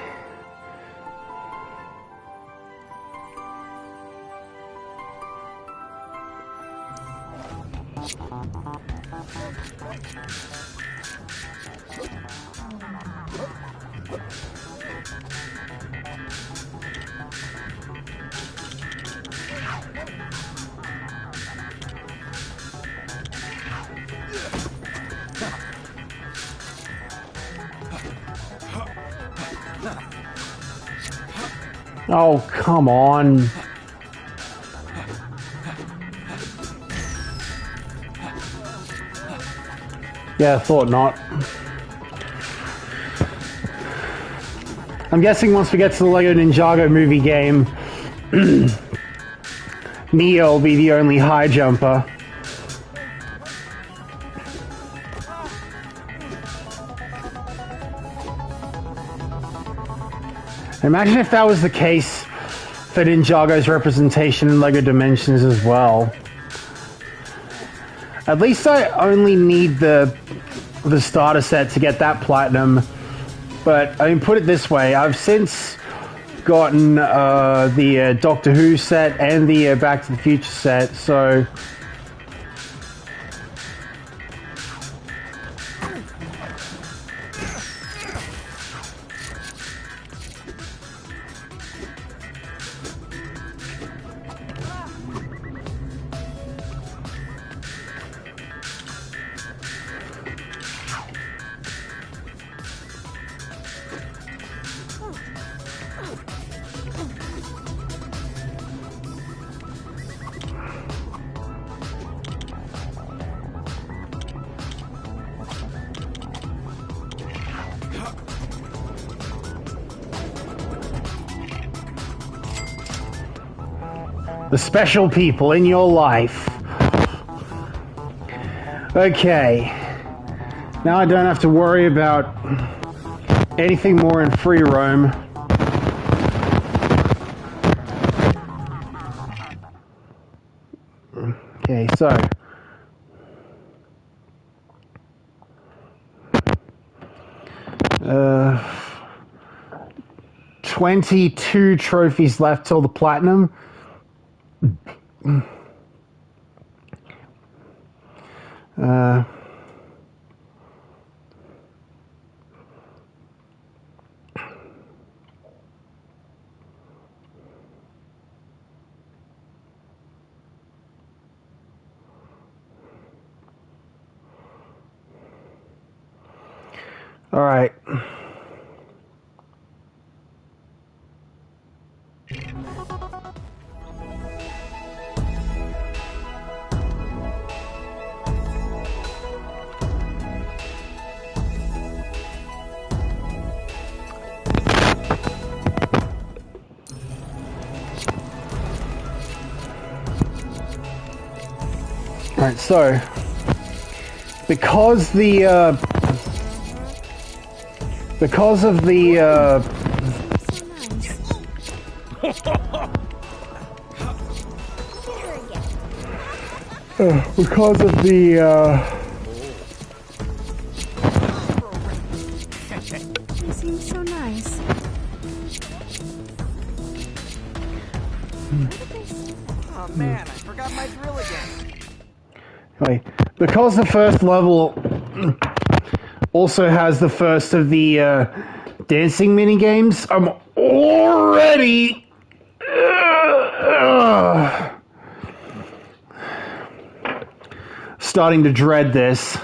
Oh, come on. Yeah, I thought not. I'm guessing once we get to the Lego Ninjago movie game, Neo will be the only high jumper. Imagine if that was the case for Ninjago's representation in LEGO Dimensions as well. At least I only need the starter set to get that platinum. But, I mean, put it this way, I've since gotten the Doctor Who set and the Back to the Future set, so... the special people in your life. Okay. Now I don't have to worry about anything more in Freeroam. Okay, so... 22 trophies left till the platinum. All right. Alright, so because of the They seem so nice. Oh man, I forgot my drill again. anyway, because the first level also has the first of the dancing mini games, I'm already starting to dread this.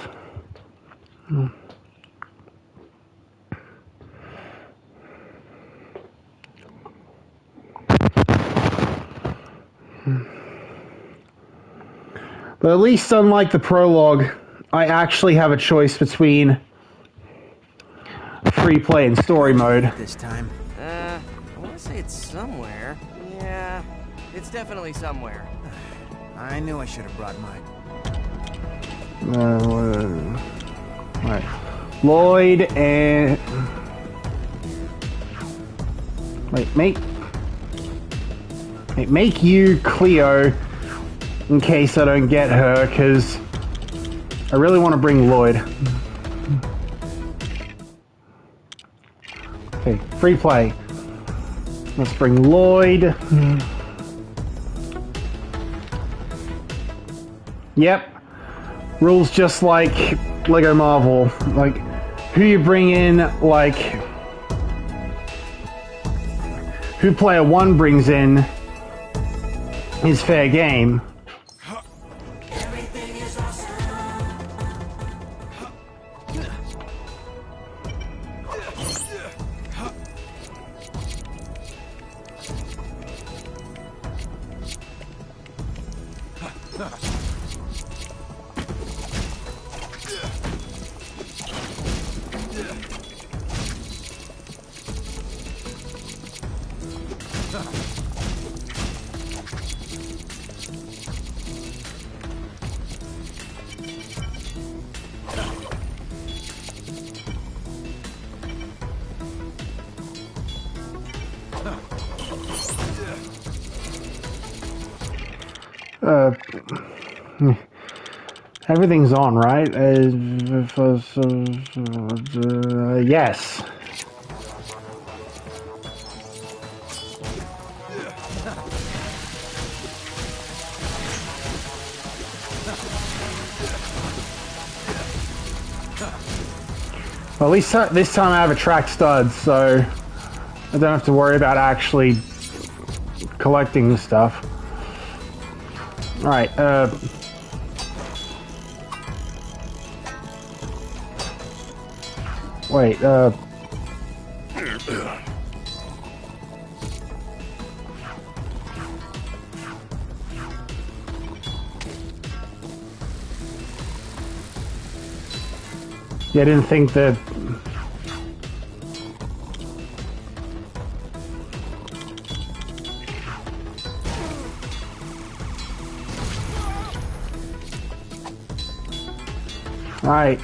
But at least unlike the prologue, I actually have a choice between free play and story mode. This time. I want to say it's somewhere. Yeah, it's definitely somewhere. I knew I should have brought mine. Right. Lloyd and... Wait, make you Cleo in case I don't get her, because I really want to bring Lloyd. Okay, free play. Let's bring Lloyd. Yep. Rules just like Lego Marvel. Like, who you bring in, like... who player one brings in is fair game. Everything is awesome. Everything's on, right? Yes. Well, at least this time I have a track stud, so I don't have to worry about actually collecting the stuff. Alright, wait, yeah, I didn't think that... Alright.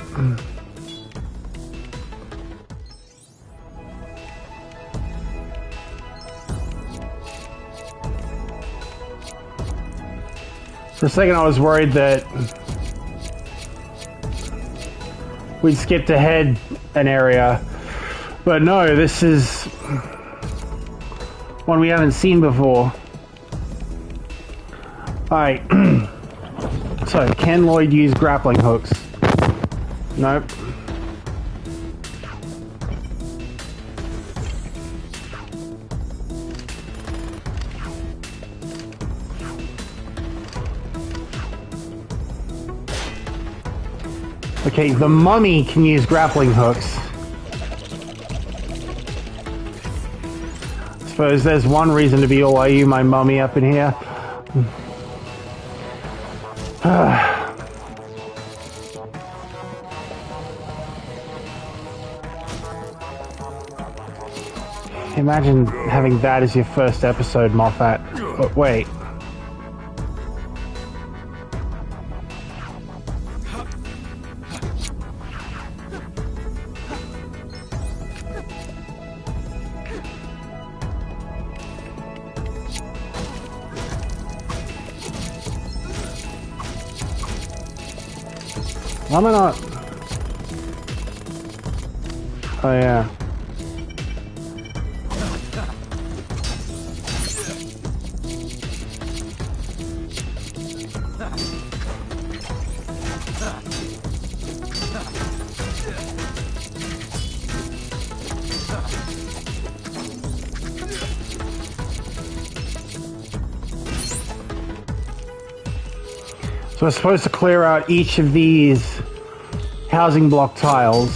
For a second I was worried that we'd skipped ahead an area, but no, this is one we haven't seen before. Alright. So, can Lloyd use grappling hooks? Nope. Okay, the mummy can use grappling hooks. I suppose there's one reason to be all are you my mummy up in here. Imagine having that as your first episode, Moffat. But wait. Why am I not? Oh yeah. So we're supposed to clear out each of these housing block tiles.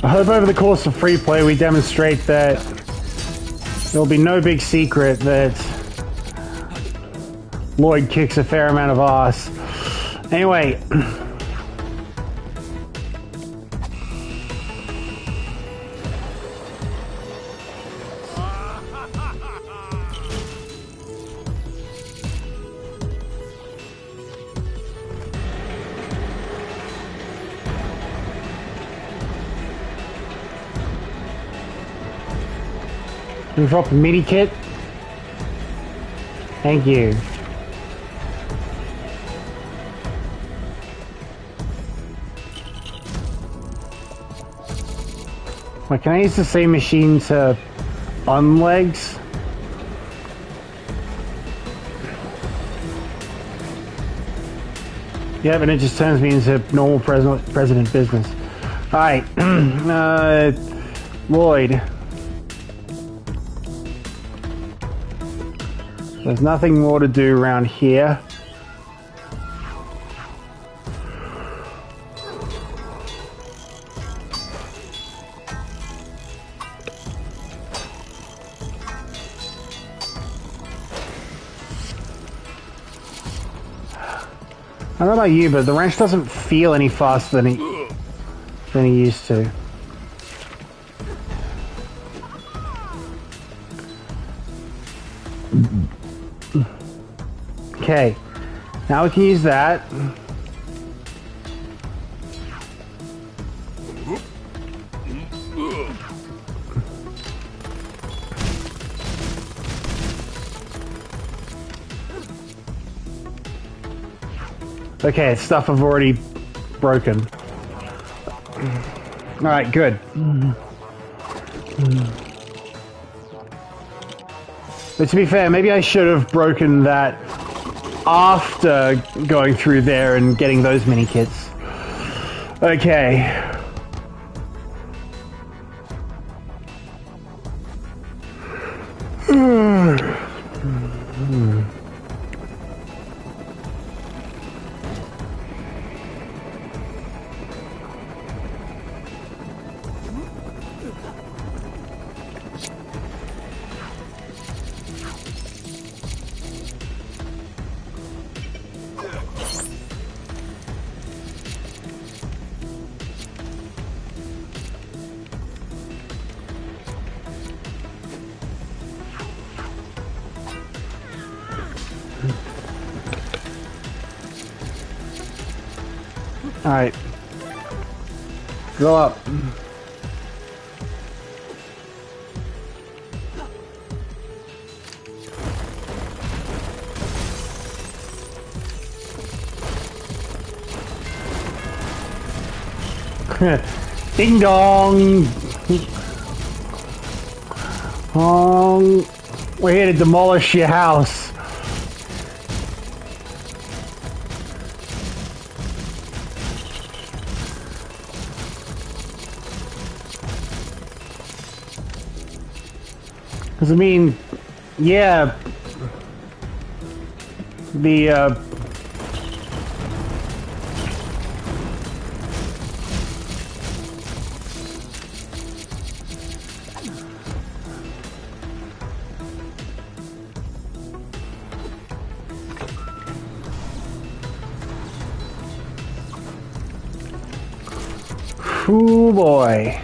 I hope over the course of free play we demonstrate that there'll be no big secret that Lloyd kicks a fair amount of ass. Anyway. Can we drop a mini kit? Thank you. Wait, can I use the same machine to unlegs? Yep, and it just turns me into normal president business. Alright, Lloyd. There's nothing more to do around here. I don't know about you, but the wrench doesn't feel any faster than he used to. Okay, now we can use that. Okay, it's stuff I've already broken. Alright, good. But to be fair, maybe I should have broken that after going through there and getting those mini kits. Okay. Alright. Go up. Ding dong! We're here to demolish your house. Because, I mean, yeah, the Ooh boy.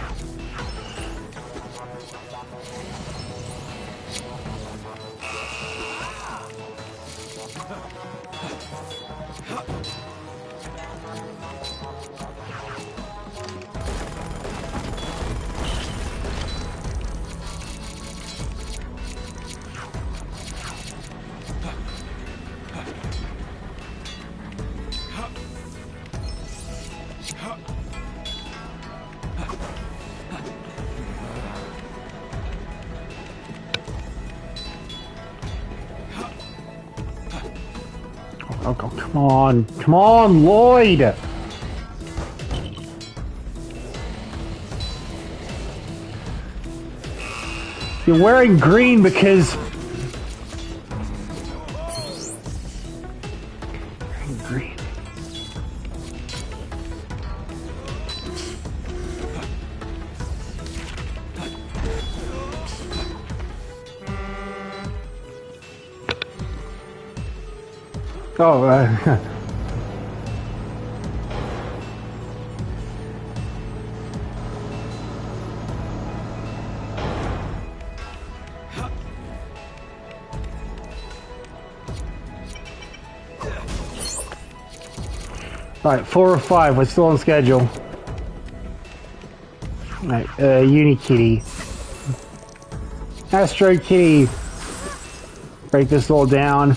Oh, come on. Come on, Lloyd! You're wearing green because... Green. Oh, Alright, 4 or 5, we're still on schedule. Alright, Unikitty. Astro Kitty. Break this all down.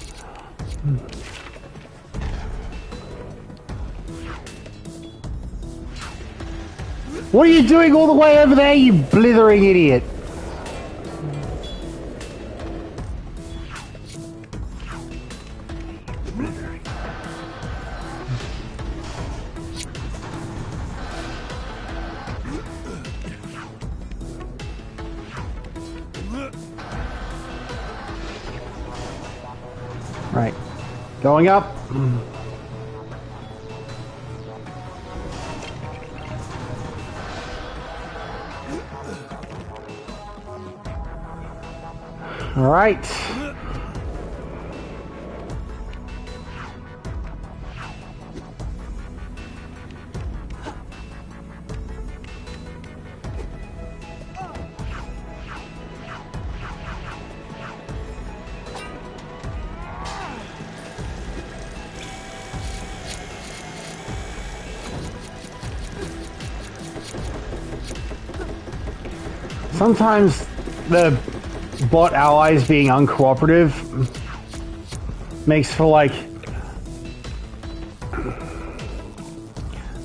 What are you doing all the way over there, you blithering idiot? Right. Going up. All right. Sometimes the bot allies being uncooperative makes for like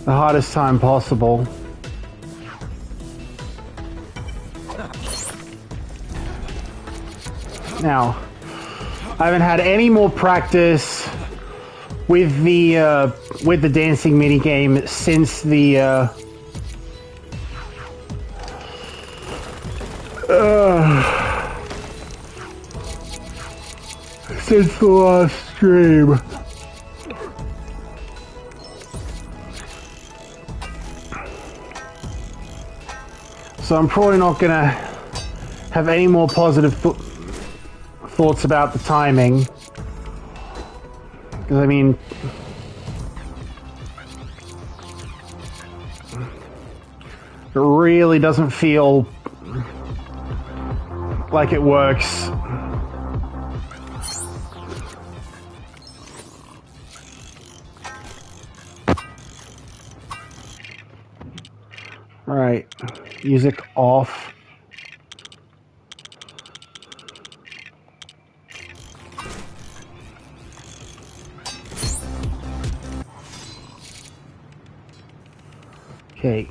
the hardest time possible. Now, I haven't had any more practice with the dancing minigame since the since the last stream. So I'm probably not gonna have any more positive thoughts about the timing. Because I mean, it really doesn't feel like it works. All right, music off. Okay.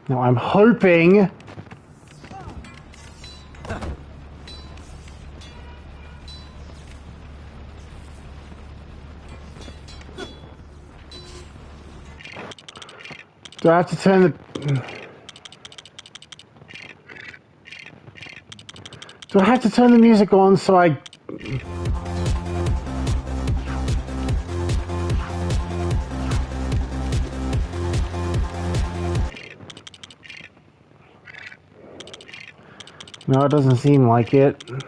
Now I'm hoping do I have to turn the music on so I No, it doesn't seem like it. Do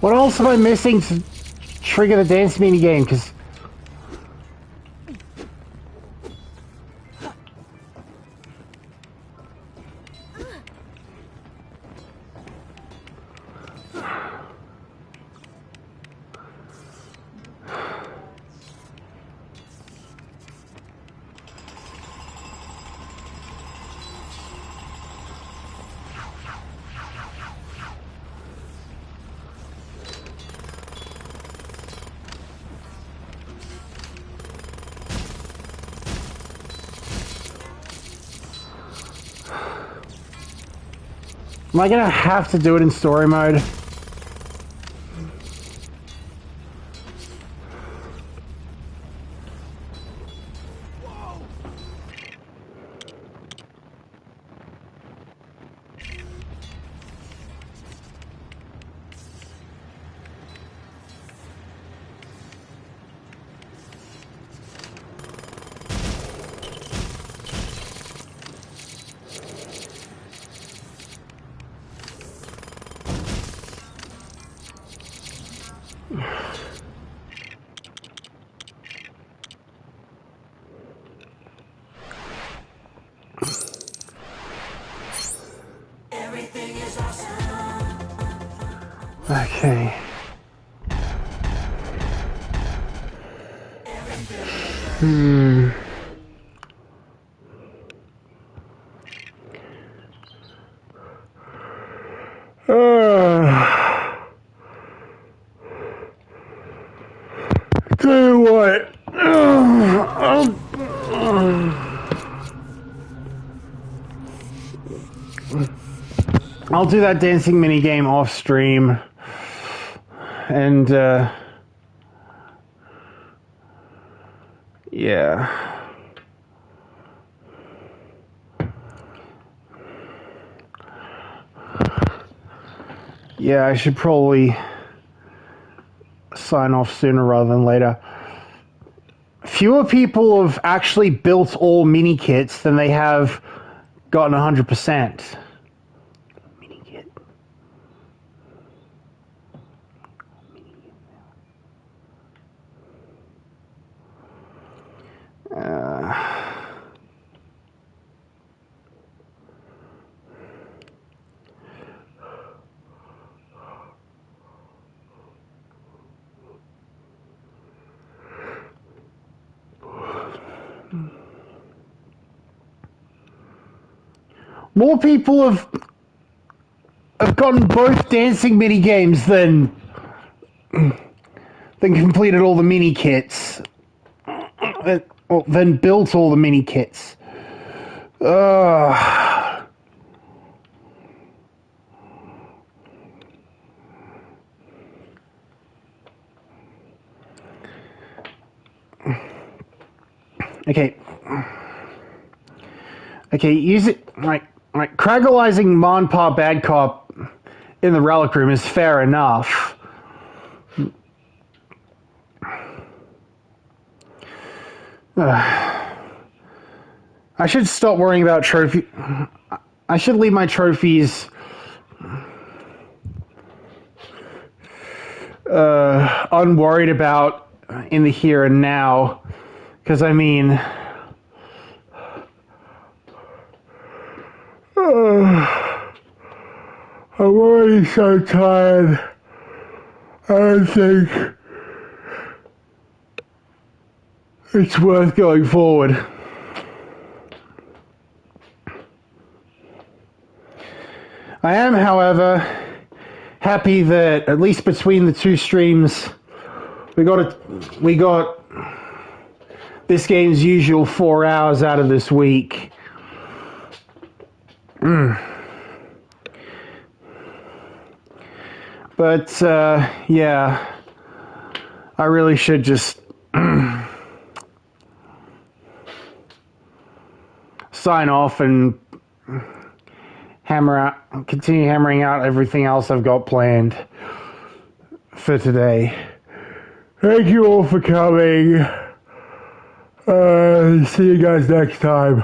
What else am I missing to trigger the dance mini game? Because am I gonna have to do it in story mode? Okay. Tell you what. I'll do that dancing mini game off stream. And yeah. Yeah, I should probably sign off sooner rather than later. Fewer people have actually built all mini kits than they have gotten 100%. Mini kit. More people have gotten both dancing mini games than completed all the mini kits. Then built all the mini kits. Okay. Okay, use it. Right. Cragglizing Monpa Bad Cop in the relic room is fair enough. I should stop worrying about trophy. I should leave my trophies unworried about in the here and now. Because, I mean... I'm already so tired. I don't think it's worth going forward. I am, however, happy that at least between the two streams, we got this game's usual 4 hours out of this week. But, yeah, I really should just sign off and continue hammering out everything else I've got planned for today. Thank you all for coming. See you guys next time.